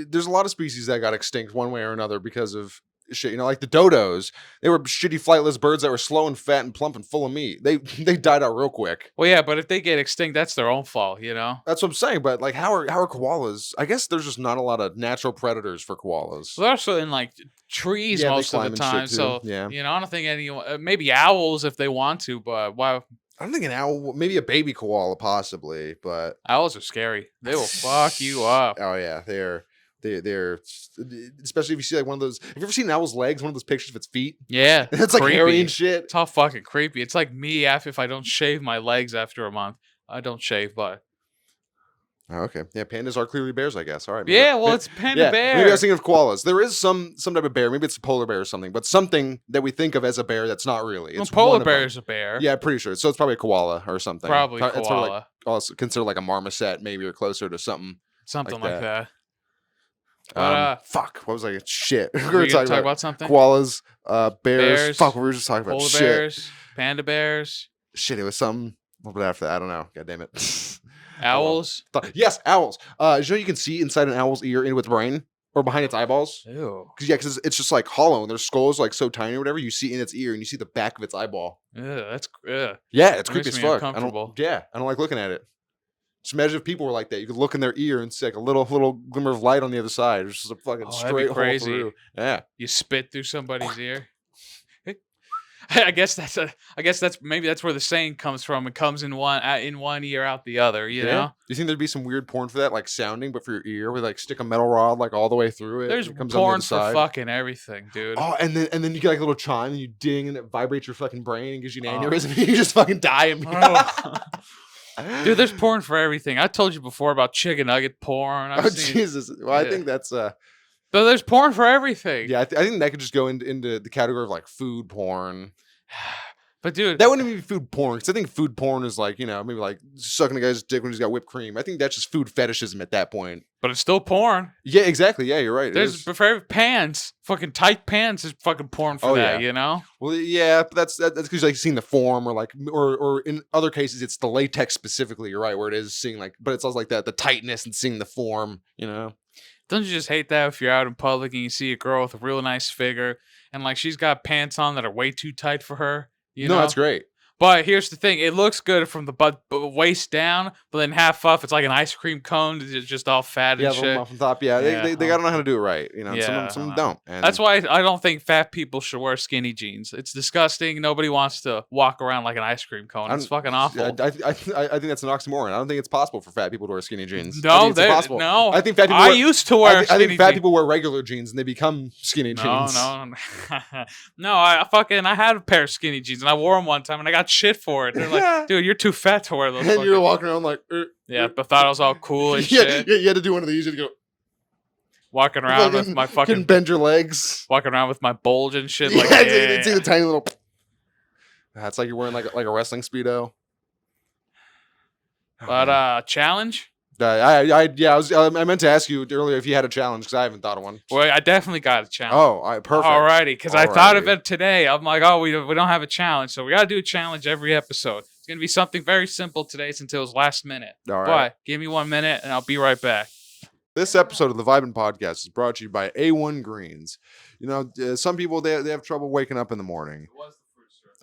there's a lot of species that got extinct one way or another because of shit, like the dodos. They were shitty flightless birds that were slow and fat and plump and full of meat. They died out real quick. Well, yeah, but if they get extinct, that's their own fault, you know. That's what I'm saying. But like, how are koalas? I guess there's just not a lot of natural predators for koalas. Well, they're also in like trees most of the time. So yeah, you know, I don't think anyone. Maybe owls if they want to, but why? I don't think an owl. Maybe a baby koala, possibly. But owls are scary. They will fuck you up. Oh yeah, they're. they're especially if you see like one of those. Have you ever seen an owl's legs? One of those pictures of its feet. Yeah, It's like hairy creepy. and shit. It's all fucking creepy. It's like me if I don't shave my legs after a month. I don't shave, but Oh, okay, yeah, pandas are clearly bears, I guess. All right, yeah, well, it's panda bear. Maybe I was thinking of koalas. There is some type of bear. Maybe it's a polar bear or something, but something that we think of as a bear that's not really. Well, It's polar one of them. bear is a bear. Yeah, pretty sure. So it's probably a koala or something. Probably It's sort of like koala. also considered like a marmoset, maybe, or closer to something. Something like like that. But Fuck. What was I? Shit. We we were gonna talking talk about about something? koalas, bears. Bears, Fuck. We were just talking about Polar shit. bears, panda bears, Shit. It was something. A little bit after that. I don't know. God damn it. owls. Yes, owls. Did you know you can see inside an owl's ear into its brain or behind its eyeballs? Ew. Because it's just like hollow and their skull's like so tiny or whatever. You see in its ear and you see the back of its eyeball. That's Yeah, it's That creepy makes as me fuck. uncomfortable. I don't like looking at it. Just imagine if people were like that. You could look in their ear and see like a little glimmer of light on the other side. It's just a fucking Oh, that'd be straight hole crazy. through. Yeah. You spit through somebody's ear. I guess maybe that's where the saying comes from. It comes in one ear, out the other. You know. Do you think there'd be some weird porn for that, like sounding, but for your ear, with like stick a metal rod like all the way through it? There's and it comes on the porn other for side? fucking everything, dude. Oh, and then you get like a little chime and you ding and it vibrates your fucking brain and gives you an Oh. aneurysm and you just fucking die. Dude, there's porn for everything. I told you before about chicken nugget porn. Oh Jesus! Well, I Yeah. think that's But there's porn for everything. yeah. I think that could just go into the category of like food porn. But dude, That wouldn't even be food porn because I think food porn is like, maybe like sucking a guy's dick when he's got whipped cream. I think that's just food fetishism at that point. but it's still porn. Yeah, exactly. Yeah, you're right. It There's is. for pants, fucking tight pants is fucking porn for Oh, that. yeah. You know. Well, yeah, but that's because like seeing the form or like or in other cases it's the latex specifically. You're right, where it is seeing like, but it's also like that the tightness and seeing the form. Don't you just hate that if you're out in public and you see a girl with a real nice figure and like she's got pants on that are way too tight for her? You know, that's great. But here's the thing: it looks good from the butt waist down, but then half up, it's like an ice cream cone. It's just all fat Yeah, and the little shit. muffin top. Yeah, Yeah, they gotta know how to do it right. Yeah, some don't. And That's why I don't think fat people should wear skinny jeans. It's disgusting. Nobody wants to walk around like an ice cream cone. It's fucking awful. I think that's an oxymoron. I don't think it's possible for fat people to wear skinny jeans. I No, think it's impossible. no. I think fat people. I used to wear I skinny think fat jeans. people wear regular jeans and they become skinny No, jeans. no. I had a pair of skinny jeans and I wore them one time and I got shit for it. They're like, dude, you're too fat to wear those. And you're fucking-" walking around like, Yeah, but thought I was all cool and yeah, shit. you had to do one of these. You had to go. Walking around with my Couldn't fucking bend your legs. walking around with my bulge and shit. Yeah, Like, it's yeah. the tiny little. It's like you're wearing like a wrestling speedo. But challenge? I meant to ask you earlier if you had a challenge because I haven't thought of one. Well, I definitely got a challenge. Oh, all right, perfect. Alrighty, because I thought of Alrighty. it today. I'm like, oh, we don't have a challenge, so we gotta do a challenge every episode. It's gonna be something very simple today since it was last minute. All right. But give me 1 minute and I'll be right back. This episode of the Vibin Podcast is brought to you by A1 Greens. Some people they have trouble waking up in the morning.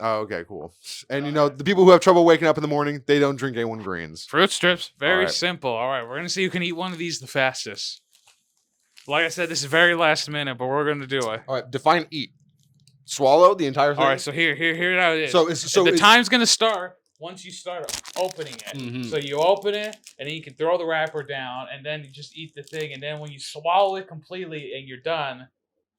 Oh, okay, cool. And the people who have trouble waking up in the morning, they don't drink A1 Greens. Fruit strips, very Alright. simple. All right, we're gonna see who can eat one of these the fastest. Like I said, this is very last minute, but we're gonna do it. All right, define eat. Swallow the entire thing. All right, so here how it is. So the time's gonna start once you start opening it. Mhm. So you open it, and then you can throw the wrapper down, and then you just eat the thing. And then when you swallow it completely and you're done,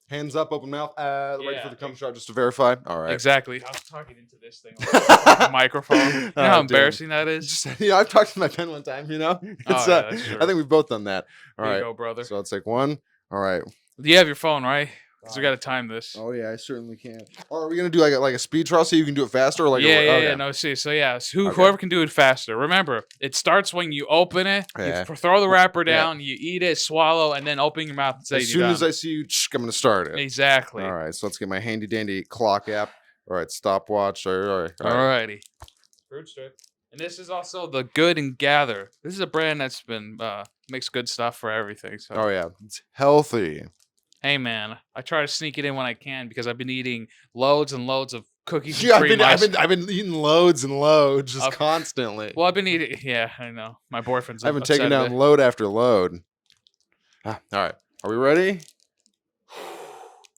hands up, open mouth. Wait Yeah. for the cum shot just to verify. All right. exactly. I was talking into this thing, the microphone. You know Oh, how dude. embarrassing that is. Just, I've talked to my pen one time. It's, that's true. I think we've both done that. All There right. you go, brother. So I'll take one. All right. You have your phone, right? Because we got to time this. Oh yeah, I certainly can. Or are we gonna do like a speed trial so you can do it faster? Or like Yeah. No, see. So yeah, Okay. whoever can do it faster. Remember, it starts when you open it. Yeah. You throw the wrapper Yeah. down. You eat it, swallow, and then open your mouth and say As soon as I see you, I'm gonna start it. exactly. All right. So let's get my handy dandy clock app. All right, stopwatch. All right. Alrighty. Fruit strip. And this is also the Good and Gather. This is a brand that's been makes good stuff for everything. So Oh yeah, it's healthy. hey man, I try to sneak it in when I can because I've been eating loads and loads of cookies Yeah, and cream ice. I've been eating loads and loads just Of- constantly. Well, I've been eating. Yeah, I know. My boyfriend's. I've been upset taking a down bit. load after load. All right, are we ready?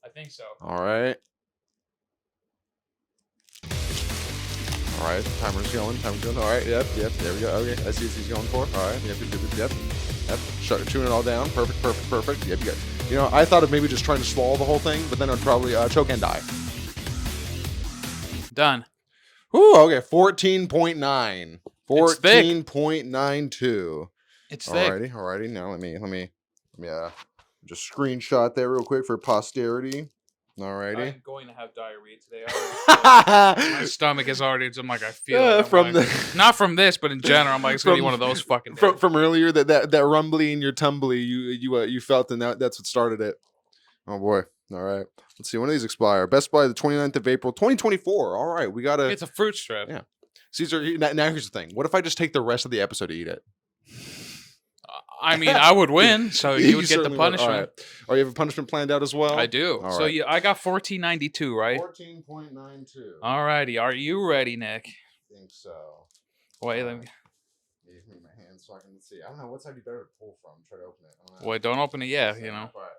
I think so. All right. All right, timer's going. All right, yep. There we go. Okay, I see what he's going for. All right, yep. chewing it all down. Perfect. Yep, you got. You know, I thought of maybe just trying to swallow the whole thing, but then I'd probably choke and die. Done. Ooh, okay, 14.9. It's thick. 14.92. It's thick. Alrighty. Now let me just screenshot that real quick for posterity. Alrighty. I'm going to have diarrhea today. My stomach is already. I'm like, I feel it. From like, not from this, but in general. I'm like, it's gonna be one of those fucking. From earlier, that rumbly in your tumbly, you felt, and that's what started it. Oh boy. All right. Let's see. When do these expire? Best by the 29th of April, 2024. All right. We gotta. It's a fruit strip. Yeah. Caesar. Now here's the thing. What if I just take the rest of the episode to eat it? I mean, I would win, so you would get the punishment. All right. Oh, you have a punishment planned out as well? I do. All so right. I got 14.92, right? 14.92. Alrighty. Are you ready, Nick? I think so. Wait, let me. Give me my hand so I can see. I don't know what side you better to pull from. Try to open it. Wait, don't open it yet. You know. All right.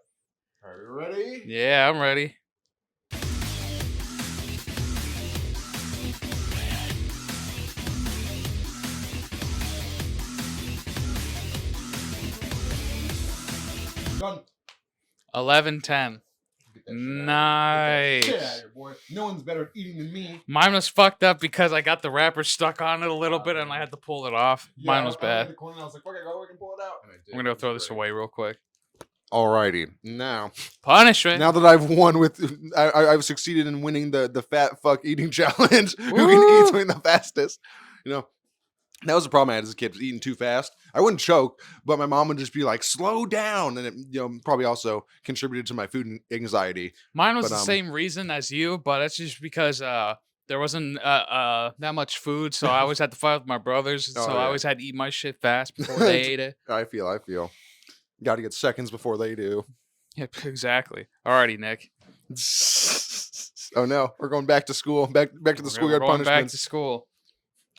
Are you ready? Yeah, I'm ready. Done. 11:10. Nice. Get out of here, boy. No one's better at eating than me. Mine was fucked up because I got the wrapper stuck on it a little bit and I had to pull it off. Yeah, Mine was I bad. the corner, I was like, okay, go, we can pull it out. I'm gonna go throw this away real quick. Alrighty, now Punishment. that I've won with, I've succeeded in winning the fat fuck eating challenge. Who can eat something the fastest? You know, that was the problem I had as a kid, was eating too fast. I wouldn't choke, but my mom would just be like, slow down. And it, probably also contributed to my food anxiety. Mine was the same reason as you, but it's just because there wasn't that much food, so I always had to fight with my brothers. So I always had to eat my shit fast before they ate it. I feel. Got to get seconds before they do. Yep, exactly. Alrighty, Nick. Oh no, we're going back to school. Back to the schoolyard punishments. Back to school.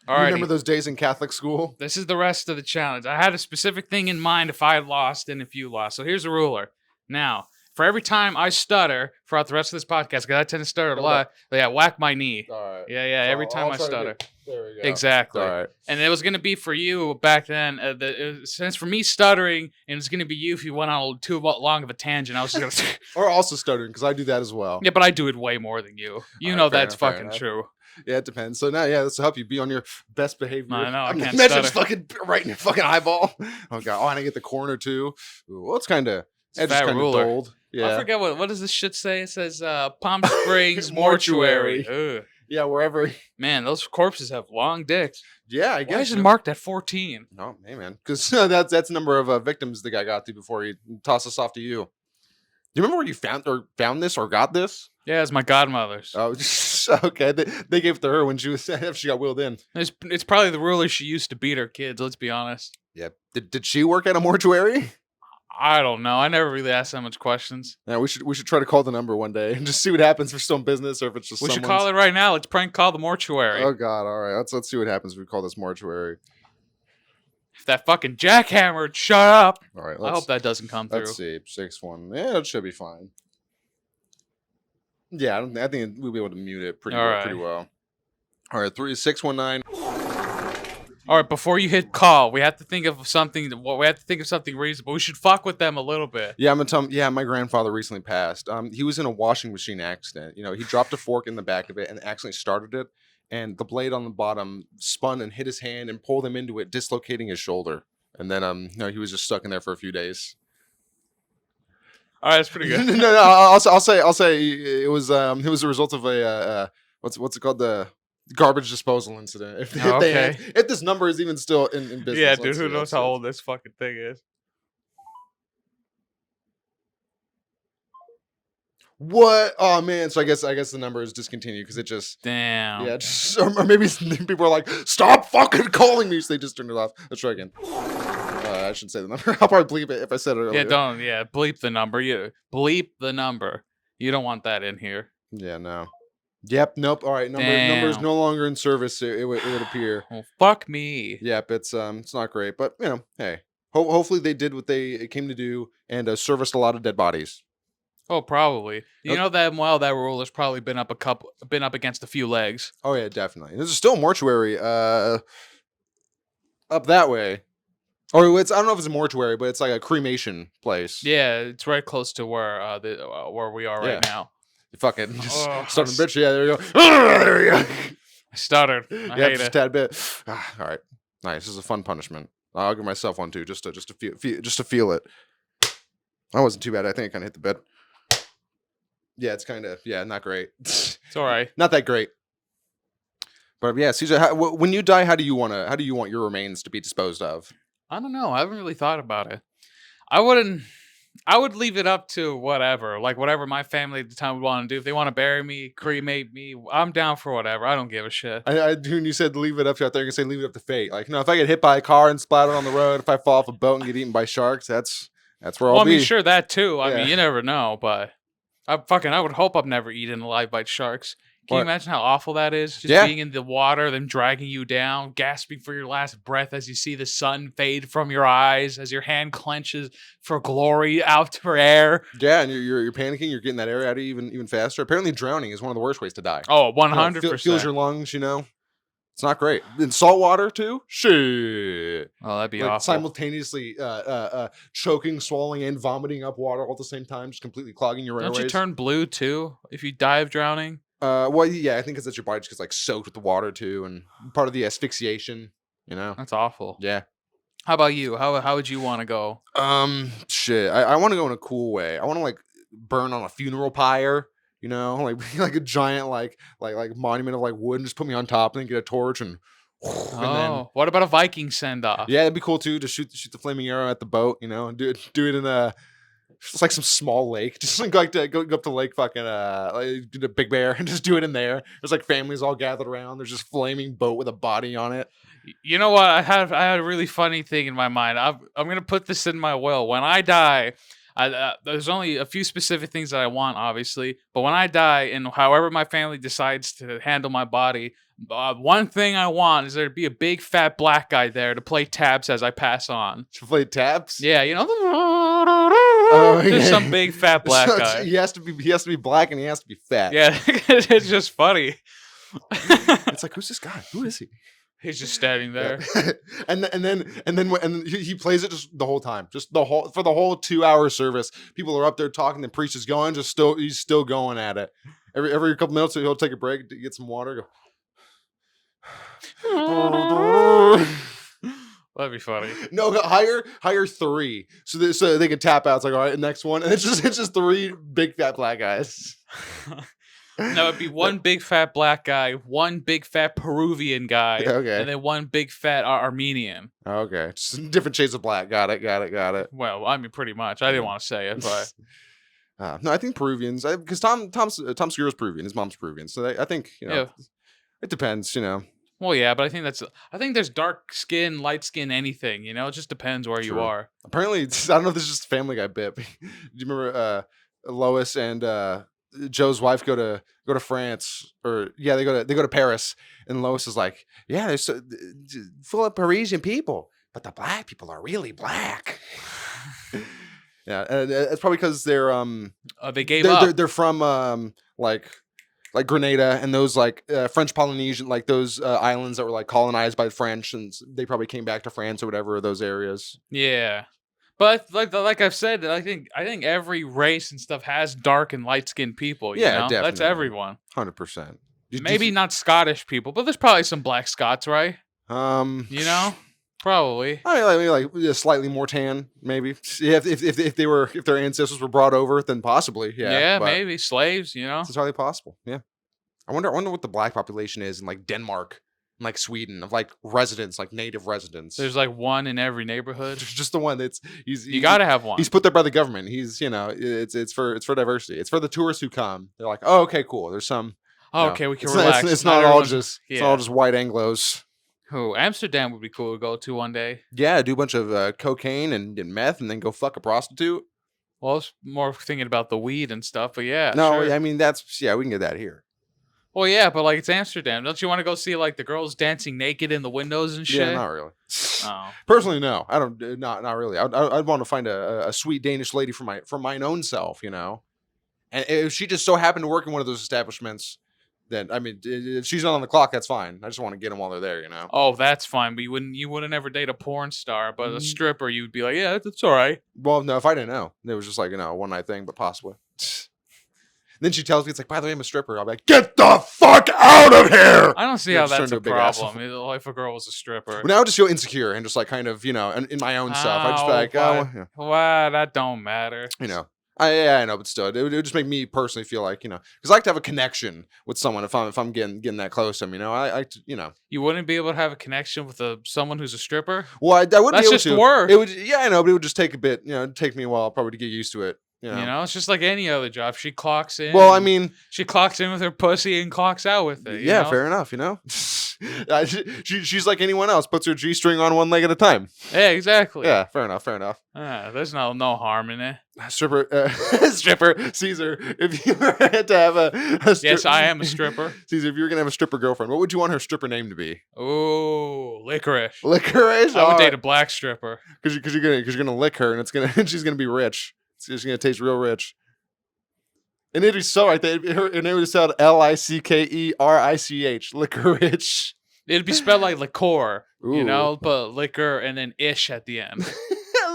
You remember those days in Catholic school? This is the rest of the challenge. I had a specific thing in mind if I lost and if you lost. So here's the ruler. Now, for every time I stutter throughout the rest of this podcast, because I tend to stutter a lot, whack my knee. All right. Yeah, every time I stutter. There we go. Exactly. All right. And it was going to be for you back then. Since for me stuttering, and it's going to be you if you went on too long of a tangent, I was just going to... Or also stuttering, because I do that as well. Yeah, but I do it way more than you. You know that's fucking true. Yeah, it depends. So now, this will help you be on your best behavior. No, I know. I can't imagine stutter. it's fucking right in your fucking eyeball. Oh god. Oh, and I get the corner too. Ooh, well, it's kind of dulled. Yeah. I forget what does this shit say? It says Palm Springs Mortuary. Ugh. Yeah, wherever. Man, those corpses have long dicks. Yeah, I guess. Why is it marked at 14? No, hey man, because that's the number of victims the guy got to before he tossed us off to you. Do you remember where you found this or got this? Yeah, it's my godmother's. Oh, okay. They gave it to her when she got wheeled in. It's probably the ruler she used to beat her kids. Let's be honest. Yeah. Did she work at a mortuary? I don't know. I never really asked that much questions. Yeah, we should try to call the number one day and just see what happens if it's still in business or if it's just. We should call it right now. Let's prank call the mortuary. Oh God! All right, let's see what happens if we call this mortuary. If that fucking jackhammer would shut up. All right. I hope that doesn't come through. Let's see. 6-1. Yeah, it should be fine. Yeah, I think we'll be able to mute it pretty well. All right, 3619. All right, before you hit call, we have to think of something. We have to think of something reasonable. We should fuck with them a little bit. Yeah, I'm gonna tell him. Yeah, my grandfather recently passed. He was in a washing machine accident. You know, he dropped a fork in the back of it and accidentally started it, and the blade on the bottom spun and hit his hand and pulled him into it, dislocating his shoulder. And then, he was just stuck in there for a few days. All right, that's pretty good. No, I'll say it was a result of a what's it called, the garbage disposal incident. If this number is even still in business. Yeah, dude, who knows how old this fucking thing is? What? Oh man! So I guess the number is discontinued because it just damn. Yeah, or maybe people are like, stop fucking calling me. So they just turned it off. Let's try again. I shouldn't say the number. I'll probably bleep it if I said it earlier. Bleep the number. Bleep the number. You don't want that in here. Yeah, no. Yep, nope. All right, number is no longer in service. It would appear. Well, fuck me. Yep, it's not great, but hey, hopefully they did what they came to do and serviced a lot of dead bodies. Oh, probably. You know that that ruler's probably been up against a few legs. Oh yeah, definitely. There's still a mortuary up that way. Or it's I don't know if it's a mortuary, but it's like a cremation place. Yeah, it's right close to where where we are right Yeah. now. You fucking just Oh, starting bitch. Yeah, there you go. There you go. I stuttered. I Yeah, hate just a it. tad bit. All right, nice. This is a fun punishment. I'll give myself one too, just to feel it. That wasn't too bad. I think I kind of hit the bed. Yeah, it's kind of not great. It's all right. Not that great. But yeah, Caesar, when you die, how do you want your remains to be disposed of? I don't know. I haven't really thought about it. I wouldn't. I would leave it up to whatever, like whatever my family at the time would want to do. If they want to bury me, cremate me, I'm down for whatever. I don't give a shit. When you said leave it up to out there, you're gonna say leave it up to fate. Like, no, if I get hit by a car and splattered on the road, if I fall off a boat and get eaten by sharks, that's where Well, I'll I mean, be. sure that too. I Yeah. mean, you never know, but I would hope I'm never eaten alive by sharks. Can you What? imagine how awful that is? Just Yeah. being in the water, them dragging you down, gasping for your last breath as you see the sun fade from your eyes, as your hand clenches for glory out for air. Yeah, and you're panicking. You're getting that air out of you even faster. Apparently, drowning is one of the worst ways to die. Oh, You know, it 100%. fills your lungs. It's not great. In salt water too. Shit. Oh, that'd be Like awful. simultaneously choking, swallowing, and vomiting up water all at the same time, just completely clogging your airways. Don't you turn blue too if you die of drowning? Well, yeah, I think because that's your body just gets like soaked with the water too, and part of the asphyxiation. That's awful. Yeah. How about you? How would you want to go? Shit. I want to go in a cool way. I want to like burn on a funeral pyre. Like like a giant like monument of like wood, and just put me on top, and then get a torch and then What about a Viking send off? yeah, it'd be cool too to shoot the flaming arrow at the boat. And do it in a. It's like some small lake. Just like go up to lake fucking like, do the Big Bear and just do it in there. There's like families all gathered around. There's just flaming boat with a body on it. You know what? I had a really funny thing in my mind. I'm gonna put this in my will. When I die, there's only a few specific things that I want, obviously. But when I die, and however my family decides to handle my body, one thing I want is there to be a big fat black guy there to play taps as I pass on. To play taps. Yeah, Okay. just some big fat black So guy. He has to be black and he has to be fat. Yeah, it's just funny. It's like, who's this guy? Who is he? He's just standing there. Yeah. and then he plays it just the whole time, just for the whole 2-hour service. People are up there talking. The priest is going, he's still going at it. Every couple minutes he'll take a break, get some water. Go. That'd be funny. No, hire 3 so they can tap out. It's like, all right, next one, and it's just 3 big fat black guys. No, it'd be one big fat black guy, one big fat Peruvian guy, Okay. and then one big fat Armenian. Okay, just different shades of black. Got it. Well, I mean, pretty much. I didn't want to say it, but No, I think Peruvians, because Tom Segura's Peruvian, his mom's Peruvian, so I think Yeah. it depends. well, yeah. But I think there's dark skin, light skin, anything. It just depends where you True. are. Apparently, I don't know if this is just a Family Guy bit. But do you remember Lois and Joe's wife go to France, or yeah, they go to Paris, and Lois is like, yeah, there's full of Parisian people, but the black people are really black. Yeah, it's probably because they're They gave up. they're from like Grenada and those like French Polynesian, like those islands that were like colonized by the French, and they probably came back to France or whatever, those areas. Yeah. But like I've said, I think every race and stuff has dark and light skinned people. Yeah, That's definitely. everyone. 100%. Maybe not Scottish people, but there's probably some black Scots, right? Probably. I mean, like slightly more tan, maybe. Yeah, if their ancestors were brought over, then possibly. Yeah, but maybe slaves. it's entirely possible. Yeah, I wonder what the black population is in like Denmark, and like Sweden, of like residents, like native residents. There's like one in every neighborhood. just the one that's You gotta have one. He's put there by the government. He's it's for diversity. It's for the tourists who come. They're like, oh, okay, cool. There's some. Oh, okay, we can It's relax. It's not all everyone's- just yeah. it's all just white Anglos. Oh, Amsterdam would be cool to go to one day. Yeah, do a bunch of cocaine and meth, and then go fuck a prostitute. Well, I was more thinking about the weed and stuff, but yeah. No, sure. I mean we can get that here. Well, yeah, but like it's Amsterdam. Don't you want to go see like the girls dancing naked in the windows and shit? Yeah, not really. Oh. Personally, no. I don't. Not really. I'd want to find a sweet Danish lady for mine own self, And if she just so happened to work in one of those establishments, then I mean, if she's not on the clock, that's fine. I just want to get them while they're there, you know. Oh, that's fine, but you wouldn't ever date a porn star, but a stripper, you'd be like, yeah, that's all right. Well, no, if I didn't know, it was just like a one night thing, but possibly. Then she tells me, it's like, by the way, I'm a stripper. I'll be like, get the fuck out of here! I don't see how that's a problem. If a girl was a stripper. Well, now I just feel insecure and just like kind of, in my own stuff. I just be like, well, that don't matter. I know, but still, it would just make me personally feel like, because I like to have a connection with someone if I'm getting that close to them, You wouldn't be able to have a connection with someone who's a stripper? Well, I wouldn't That's be able just to. work. It would, I know, but it would just take a bit, it'd take me a while probably to get used to it. It's just like any other job. She clocks in. Well, I mean, she clocks in with her pussy and clocks out with it. Yeah, fair enough. She's like anyone else. Puts her G-string on one leg at a time. Yeah, exactly. Yeah, fair enough. There's no harm in it. Stripper Caesar. If you were to have a yes, I am a stripper. Caesar, if you were gonna have a stripper girlfriend, what would you want her stripper name to be? Oh, licorice. Licorice. I would date a black stripper because you're gonna lick her and she's gonna be rich. She's gonna taste real rich. And it'd be so right there. Her name would sound Lickerich. Licorice. It'd be spelled like liqueur, but liquor and then ish at the end.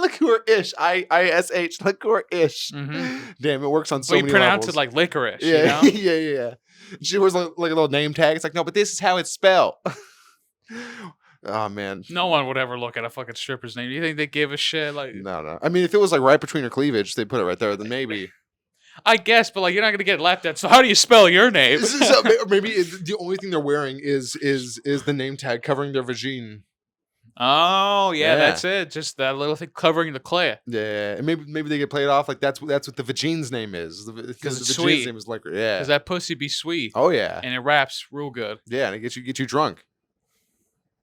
Liqueur-ish. I-S-H. Liqueur-ish. Mm-hmm. Damn, it works on so many many pronounce levels. it like licorice. Yeah, yeah. She wears like a little name tag. It's like, no, but this is how it's spelled. Oh man, no one would ever look at a fucking stripper's name. You think they give a shit? Like, no. I mean, if it was like right between her cleavage, they put it right there. Then maybe. I guess, but like you're not gonna get laughed at. So how do you spell your name? Maybe the only thing they're wearing is the name tag covering their vagine. Oh yeah, that's it. Just that little thing covering the clay. Yeah, and maybe they get played off like that's what the vagine's name is. Because the sweet. Name is like Because that pussy be sweet. Oh yeah, and it raps real good. Yeah, and it gets you drunk.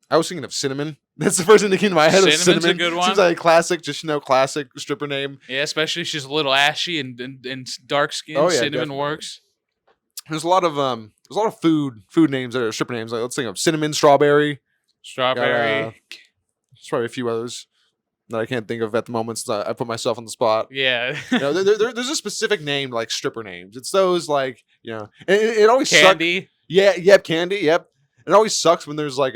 I was thinking of cinnamon. That's the first thing that came to my head. Cinnamon's a good one. Seems like a classic, classic stripper name. Yeah, especially if she's a little ashy and dark skin. Oh, yeah, cinnamon definitely works. There's a lot of food names that are stripper names. Like let's think of cinnamon, strawberry. There's probably a few others that I can't think of at the moment. So I put myself on the spot. Yeah, there's a specific name like stripper names. It's those like and it always Candy. Candy. Yep. It always sucks when there's like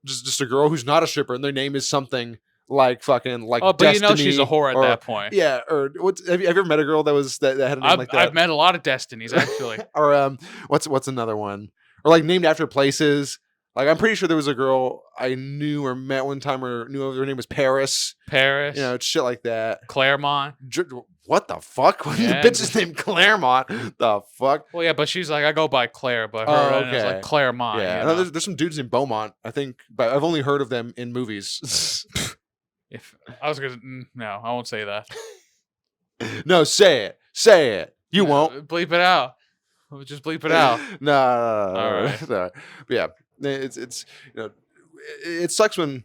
just a girl who's not a stripper and their name is something like fucking like. Oh, but Destiny, she's a whore at that point. Yeah, or have you ever met a girl that had a name like that? I've met a lot of Destinies actually. Or what's another one? Or like named after places. Like I'm pretty sure there was a girl I knew or met one time or knew her name was Paris. Paris. Shit like that. Claremont. What the fuck? What the bitch's name Claremont? The fuck? Well, yeah, but she's like, I go by Claire, but her name is like Claremont. Yeah, there's some dudes in Beaumont, I think, but I've only heard of them in movies. If I was gonna, no, I won't say that. No, say it. You won't bleep it out. Just bleep it out. No. All right. No. But yeah, it's it sucks when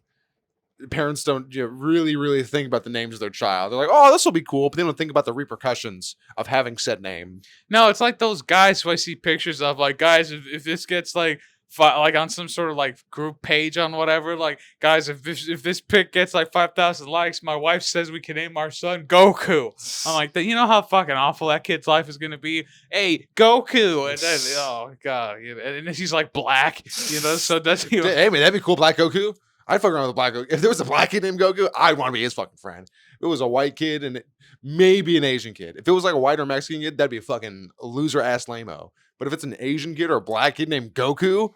parents don't really think about the names of their child. They're like, oh, this will be cool, but they don't think about the repercussions of having said name. No, it's like those guys who I see pictures of. Like, guys, if this gets like on some sort of like group page on whatever, like, guys, if this pic gets like 5,000 likes, my wife says we can name our son Goku. I'm like, you know how fucking awful that kid's life is gonna be. Hey, Goku, and then oh god, and then he's like black, so that's hey man, that'd be cool, Black Goku. I'd fuck around with a black Goku. If there was a black kid named Goku, I'd want to be his fucking friend. If it was a white kid and maybe an Asian kid. If it was like a white or Mexican kid, that'd be a fucking loser ass lame-o. But if it's an Asian kid or a black kid named Goku,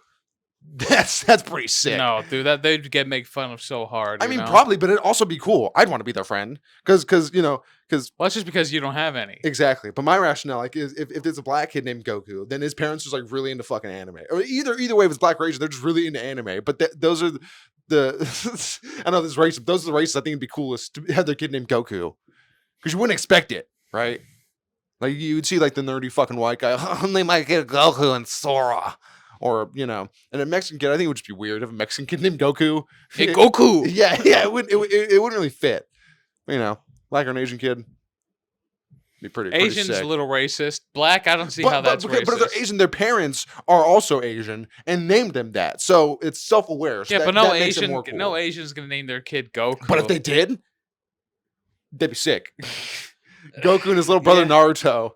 that's pretty sick. No, dude, that they'd get made fun of so hard. I mean, probably, but it'd also be cool. I'd want to be their friend because well, it's just because you don't have any. Exactly. But my rationale, like, is if there's a black kid named Goku, then his parents are like really into fucking anime. Or either way, if it's black or Asian, they're just really into anime. But those are I know this race. Those are the races I think would be coolest to have their kid named Goku, because you wouldn't expect it, right? Like you would see like the nerdy fucking white guy. They might get Goku and Sora. Or, and a Mexican kid, I think it would just be weird if a Mexican kid named Goku. Hey, Goku! Yeah, it wouldn't really fit. Black or an Asian kid, be pretty Asian's sick. a little racist. Black, I don't see how that's racist. But if they're Asian, their parents are also Asian and named them that. So it's self-aware. So but no Asian's going to name their kid Goku. But if they did, they'd be sick. Goku and his little brother Naruto.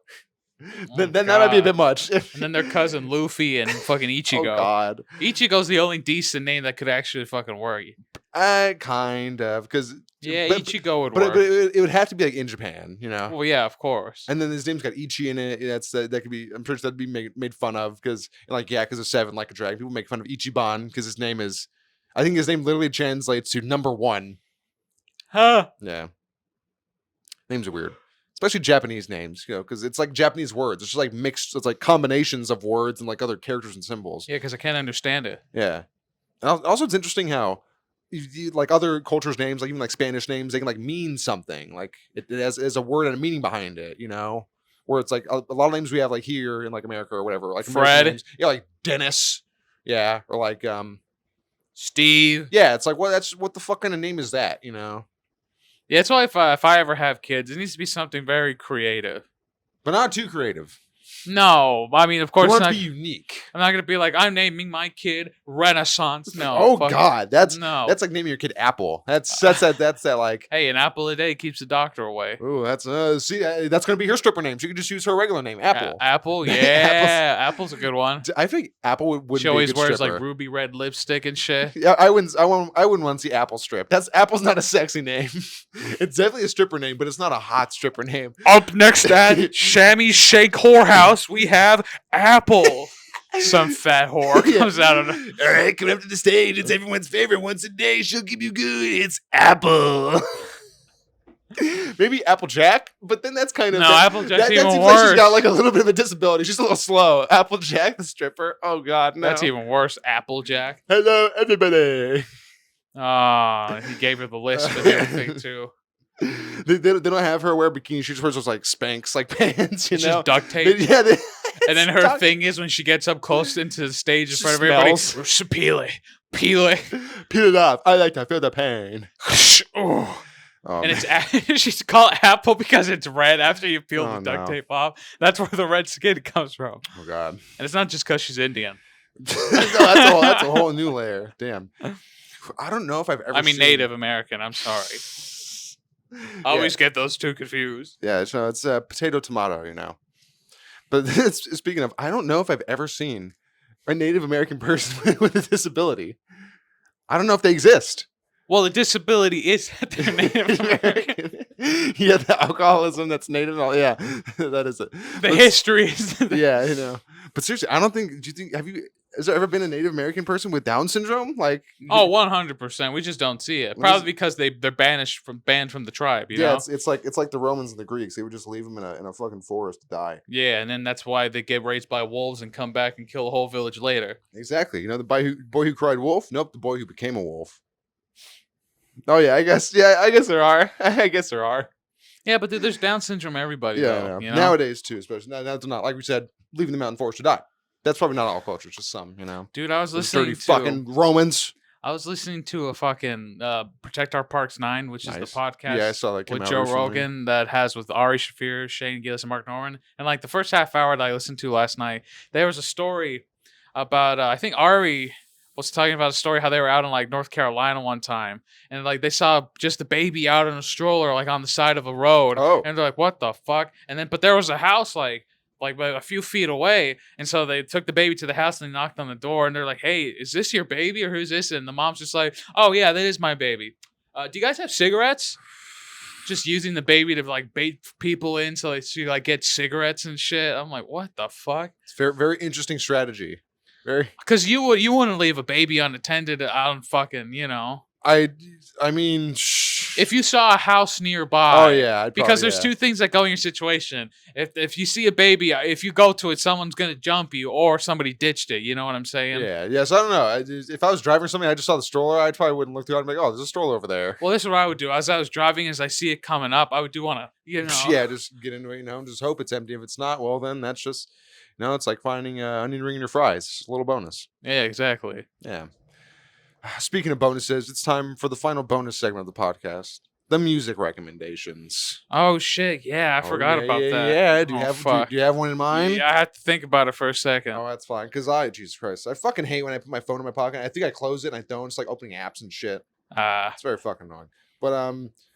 then that might be a bit much. And then their cousin Luffy and fucking Ichigo. Oh God. Ichigo's the only decent name that could actually fucking work. Kind of, because Yeah, but, Ichigo would but work. it would have to be like in Japan, you know. Well, yeah, of course. And then his name's got Ichi in it. That could be. I'm pretty sure that'd be made fun of because like Yakuza 7, like a dragon. People make fun of Ichiban because his name is. I think his name literally translates to number 1. Huh? Yeah. Names are weird, especially Japanese names, you know, because it's like Japanese words. It's just like mixed. It's like combinations of words and like other characters and symbols. Yeah, because I can't understand it. Yeah. And also, it's interesting how. Like other cultures' names, like even like Spanish names, they can like mean something. Like it has a word and a meaning behind it, you know. Where it's like a lot of names we have like here in like America or whatever, like Fred, names, yeah, like Dennis, yeah, or like Steve. yeah, it's like what the fuck kind of name is that, you know? Yeah, that's why if I ever have kids, it needs to be something very creative, But not too creative. No, I mean, of course, You want it not. to be unique. I'm not gonna be like, I'm naming my kid Renaissance. No. Oh fuck God, that's no. like naming your kid Apple. That's that like. Hey, an apple a day keeps the doctor away. Oh, that's that's gonna be her stripper name. She could just use her regular name, Apple. Apple, yeah, Apple's a good one. I think Apple would. She always always wears stripper. like ruby red lipstick and shit. Yeah, I wouldn't want to see Apple strip. Apple's not a sexy name. It's definitely a stripper name, but it's not a hot stripper name. Up next at Shammy Shake Whorehouse, we have Apple. Some fat whore comes out of All right, coming up to the stage. It's everyone's favorite. Once a day, she'll give you good. It's Apple. Maybe Applejack, but then that's kind of Applejack's even seems worse. Like she's got like a little bit of a disability. She's a little slow. Applejack, the stripper. Oh God, no. That's even worse. Applejack. Hello, everybody. He gave her the list of everything too. They don't have her wear bikini. She just wears those like Spanx like pants, you It's know. just duct tape. And then her duct- thing is when she gets up close into the stage in She front of everybody, smells. peel it. Peel it off. I like to feel the pain. Oh. Oh, And man. she's called Apple because it's red after you peel Oh, the duct no. tape off. That's where the red skin comes from. Oh God. And it's not just because she's Indian. No, that's a whole new layer. Damn. I don't know if I've ever. I mean, seen... Native American. I'm sorry. I always get those two confused. Yeah, it's potato tomato, you know. But speaking of, I don't know if I've ever seen a Native American person with a disability. I don't know if they exist. Well, the disability is that they're Native American. Yeah, the alcoholism that's Native. Yeah, that is it. The history is. Yeah, you know. But seriously, I don't think. Do you think? Has there ever been a Native American person with Down syndrome? Like, Oh, 100%. We just don't see it. Probably because they're banned from the tribe. You know? it's like the Romans and the Greeks. They would just leave them in a fucking forest to die. Yeah, and then that's why they get raised by wolves and come back and kill a whole village later. Exactly. You know, the boy who cried wolf. Nope, the boy who became a wolf. Oh yeah, I guess there are. I guess there are. Yeah, but there's Down syndrome everybody. Yeah, though, you know? Nowadays too, especially now they're not, like we said, leaving them out in forest to die. That's probably not all cultures, just some, you know. Dude, I was Those listening dirty to fucking Romans. I was listening to a fucking Protect Our Parks 9, which is the podcast Yeah, I saw that came with out Joe recently. Rogan that has with Ari Shaffir, Shane Gillis, and Mark Norman. And like the first half hour that I listened to last night, there was a story about I think Ari was talking about a story how they were out in like North Carolina one time, and like they saw just a baby out in a stroller like on the side of a road, and they're like, "What the fuck?" And then but there was a house like a few feet away, and so they took the baby to the house and they knocked on the door, and they're like, "Hey, is this your baby or who's this?" And the mom's just like, "Oh yeah, that is my baby. Do you guys have cigarettes?" Just using the baby to like bait people in so they like get cigarettes and shit. I'm like, what the fuck? It's very, very interesting strategy. Very. Because you wouldn't leave a baby unattended out in fucking, you know. I mean, if you saw a house nearby. Oh yeah, because there's two things that go in your situation. If you see a baby, if you go to it, someone's gonna jump you, or somebody ditched it. You know what I'm saying? Yeah. So I don't know. If I was driving something, I just saw the stroller, I probably wouldn't look through it and be like, oh, there's a stroller over there. Well, this is what I would do. As I was driving, as I see it coming up, I would want to, you know. Yeah, just get into it, you know, and just hope it's empty. If it's not, well, then that's just, you know, it's like finding an onion ring in your fries. It's a little bonus. Yeah, exactly. Yeah. Speaking of bonuses, it's time for the final bonus segment of the podcast. The music recommendations. Oh shit! Yeah, I forgot about that. Yeah, do you have one in mind? Yeah, I had to think about it for a second. Oh, that's fine. Because Jesus Christ, I fucking hate when I put my phone in my pocket. I think I close it and I don't. It's like opening apps and shit. It's very fucking annoying. But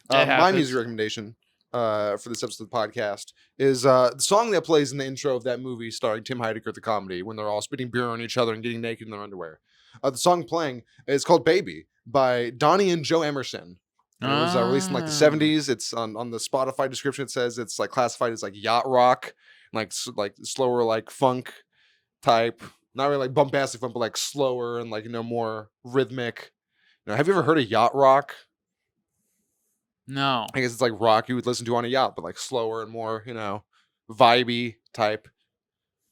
my music recommendation for this episode of the podcast is the song that plays in the intro of that movie starring Tim Heidecker, the comedy, when they're all spitting beer on each other and getting naked in their underwear. The song playing is called "Baby" by Donnie and Joe Emerson. And it was released in like the 70s. It's on the Spotify description. It says it's like classified as like yacht rock, like slower like funk type. Not really like bombastic funk, but like slower and like more rhythmic. Have you ever heard of yacht rock? No. I guess it's like rock you would listen to on a yacht, but like slower and more, vibey type.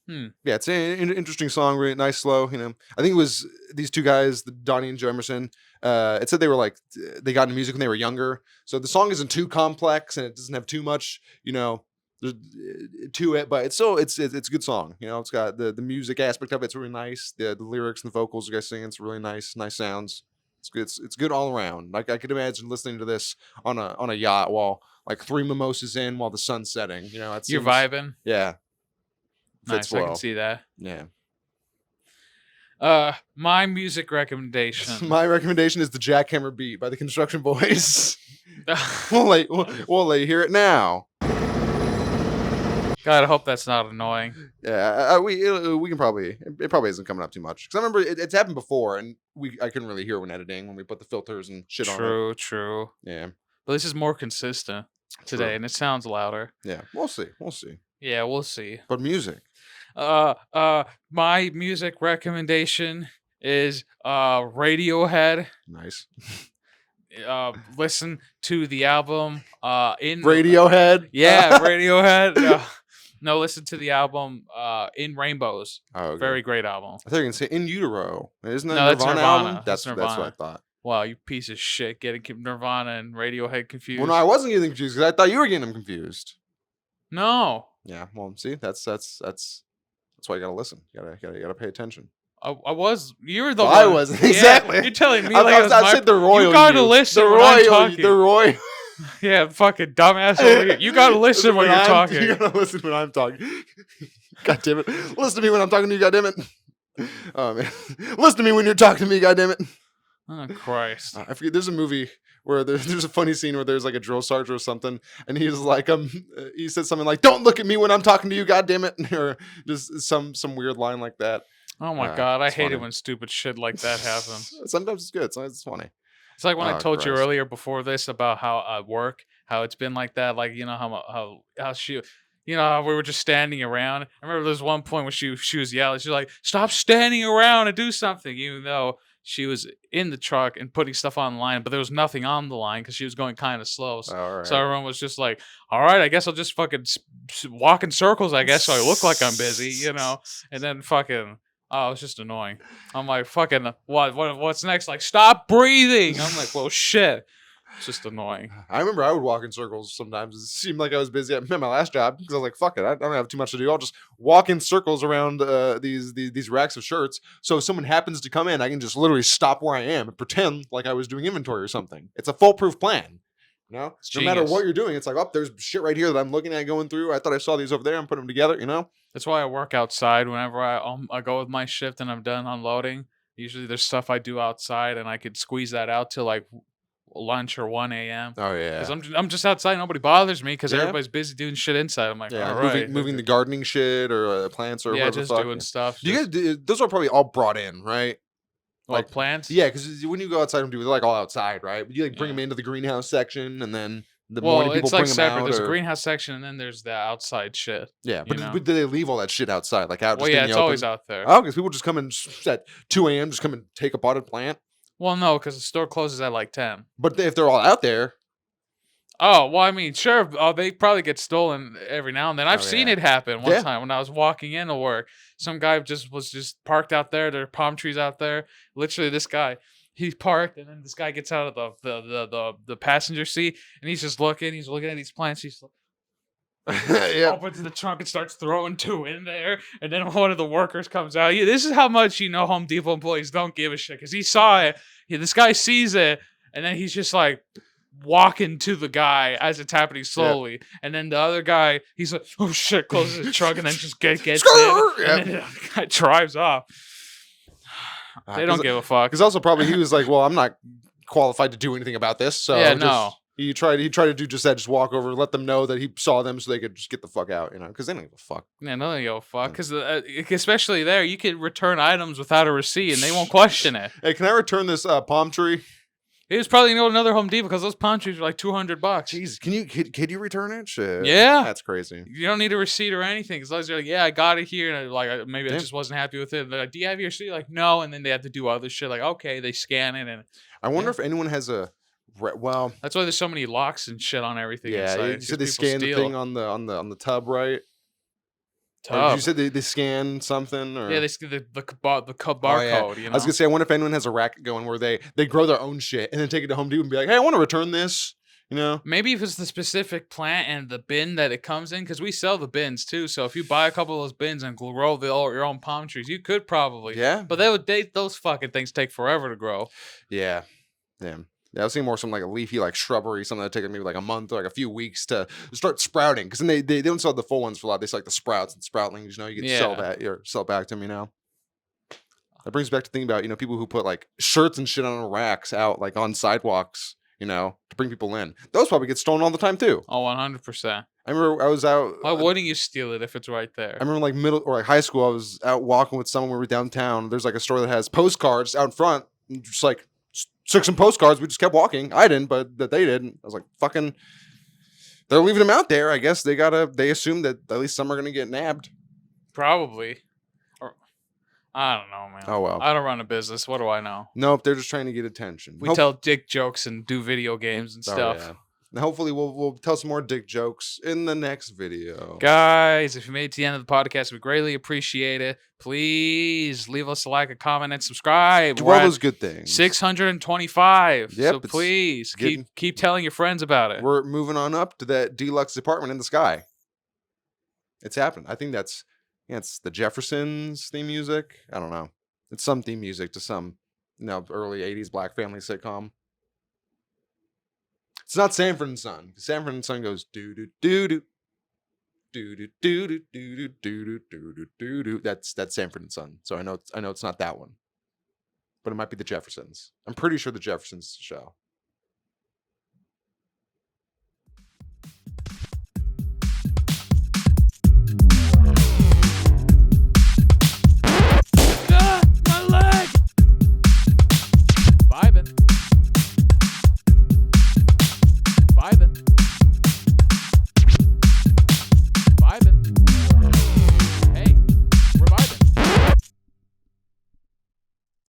Yeah, it's an interesting song, really nice, slow. I think it was these two guys, Donnie and Joe Emerson. It said they were like they got into music when they were younger, so the song isn't too complex and it doesn't have too much, to it, but it's a good song. It's got the music aspect of it's really nice. The lyrics and the vocals, you guys singing, it's really nice sounds. It's good. It's good all around. Like I could imagine listening to this on a yacht while like 3 mimosas in while the sun's setting. You're vibing. Yeah. Nice. I can see that. Yeah. My music recommendation. My recommendation is the Jackhammer Beat by the Construction Boys. we'll let you hear it now. God, I hope that's not annoying. Yeah, we can probably. It probably isn't coming up too much because I remember it's happened before, and I couldn't really hear when editing when we put the filters and shit on it. True. Yeah, but this is more consistent today, and it sounds louder. Yeah, we'll see. Yeah, we'll see. But music. My music recommendation is Radiohead. Nice. Listen to the album in Radiohead. Yeah, Radiohead. No, listen to the album In Rainbows. Oh, okay. Very great album. I thought you were gonna say In Utero. Isn't that no, that's Nirvana album? That's Nirvana. That's what I thought. Wow, you piece of shit, getting Nirvana and Radiohead confused. Well, no, I wasn't getting confused because I thought you were getting them confused. No. Yeah. Well, see, that's why you gotta listen. You gotta pay attention. I was. You're the well, one. I wasn't exactly. You're telling me I said the royal. You gotta listen. The royal. Yeah, fucking dumbass over here. You gotta listen when you're talking. You gotta listen when I'm talking. God damn it! Listen to me when I'm talking to you. God damn it! Oh man, listen to me when you're talking to me. God damn it! Oh Christ! I forget. There's a movie where there's a funny scene where there's like a drill sergeant or something, and he's like, he said something like, "Don't look at me when I'm talking to you, God damn it," or just some weird line like that. Oh my God, I hate it when stupid shit like that happens. Sometimes it's good. Sometimes it's funny. It's like when I told you earlier before this about how I work, how it's been like that. Like how she. How we were just standing around. I remember there was one point when she was yelling. She was like, "Stop standing around and do something," even though she was in the truck and putting stuff on the line, but there was nothing on the line because she was going kind of slow. So everyone was just like, "All right, I guess I'll just fucking walk in circles, I guess, so I look like I'm busy," And then fucking, oh, it's just annoying. I'm like, fucking, what's next? Like, stop breathing. I'm like, well, shit. It's just annoying. I remember I would walk in circles sometimes. It seemed like I was busy at my last job because I was like, fuck it, I don't have too much to do. I'll just walk in circles around these racks of shirts. So if someone happens to come in, I can just literally stop where I am and pretend like I was doing inventory or something. It's a foolproof plan. No matter what you're doing, it's like, oh, there's shit right here that I'm looking at going through. I thought I saw these over there. I'm putting them together, That's why I work outside whenever I go with my shift and I'm done unloading. Usually there's stuff I do outside and I could squeeze that out till like lunch or 1 a.m. Oh yeah, because I'm just outside. Nobody bothers me because everybody's busy doing shit inside. I'm like, all right, moving the gardening shit or plants or whatever. Just doing stuff. Do you guys? Those are probably all brought in, right? Like plants? Yeah, because when you go outside and do it, they're like all outside, right? But you like bring them into the greenhouse section, and then the morning people bring them out. There's a greenhouse section, and then there's the outside shit. Yeah, but do they leave all that shit outside, like out? Well, just in it's the open? Always out there. Oh, because people just come in at 2 a.m. just come and take a potted plant. Well, no, because the store closes at like 10. But if they're all out there. Oh, well, I mean, sure. Oh, they probably get stolen every now and then. I've seen it happen one time when I was walking into work. Some guy was just parked out there. There are palm trees out there. Literally, this guy, he parked, and then this guy gets out of the passenger seat, and he's just looking. He's looking at these plants. He's like, opens the trunk and starts throwing 2 in there, and then one of the workers comes out. Yeah, this is how much Home Depot employees don't give a shit because he saw it. This guy sees it, and then he's just like walking to the guy as it's happening slowly, and then the other guy, he's like, "Oh shit!" Closes the trunk and then just gets in, and then the guy drives off. They don't give a fuck. Because also probably he was like, "Well, I'm not qualified to do anything about this." So He tried to do just that, just walk over, let them know that he saw them so they could just get the fuck out, because they don't give a fuck. Yeah, no, they go fuck. Mm. Because especially there, you could return items without a receipt, and they won't question it. Hey, can I return this palm tree? It was probably another Home Depot because those palm trees are like $200. Jeez, can you return it? Shit. Yeah. That's crazy. You don't need a receipt or anything. As long as you're like, yeah, I got it here, and maybe I Yeah. just wasn't happy with it. They're like, do you have your receipt? Like, no, and then they have to do other shit. Like, okay, they scan it, and I wonder if anyone has a well. that's why there's so many locks and shit on everything. Yeah, inside, you 'cause said they people scan the steal. thing on the tub, right? Or Tub. you said they scan something, or Yeah, they scan the Oh, yeah. barcode. You know, I was gonna say, I wonder if anyone has a racket going where they grow their own shit and then take it to Home Depot and be like, hey, I want to return this. maybe if it's the specific plant and the bin that it comes in, because we sell the bins too. So if you buy a couple of those bins and grow your own palm trees, you could probably. Yeah. But those fucking things take forever to grow. Yeah. Yeah, I was seeing more something like a leafy, like shrubbery, something that take maybe like a month or like a few weeks to start sprouting. Because then they don't sell the full ones for a lot. They sell like the sprouts and sproutlings. You can sell Yeah. that or sell it back to me now. That brings me back to thinking about people who put like shirts and shit on racks out like on sidewalks. To bring people in. Those probably get stolen all the time too. Oh, 100%. I remember I was out. Why wouldn't you steal it if it's right there? I remember like middle or like high school. I was out walking with someone. We were downtown. There's like a store that has postcards out in front. And just like took some postcards. We just kept walking. I didn't, but that they did. I was like, fucking. They're leaving them out there. I guess they assume that at least some are gonna get nabbed. Probably. Or I don't know, man. Oh well. I don't run a business. What do I know? Nope, they're just trying to get attention. We tell dick jokes and do video games and stuff. Yeah. And hopefully we'll tell some more dick jokes in the next video. Guys, if you made it to the end of the podcast, we greatly appreciate it. Please leave us a like, a comment, and subscribe. Do We're all at those good things. 625. Yep, So it's please getting- keep telling your friends about it. We're moving on up to that deluxe apartment in the sky. It's happening. I think it's the Jeffersons theme music. I don't know. It's some theme music to some early 80s black family sitcom. It's not Sanford and Son. Sanford and Son goes doo doo doo doo doo doo doo doo doo doo doo doo doo. That's Sanford and Son. So I know it's not that one. But it might be the Jeffersons. I'm pretty sure the Jeffersons show.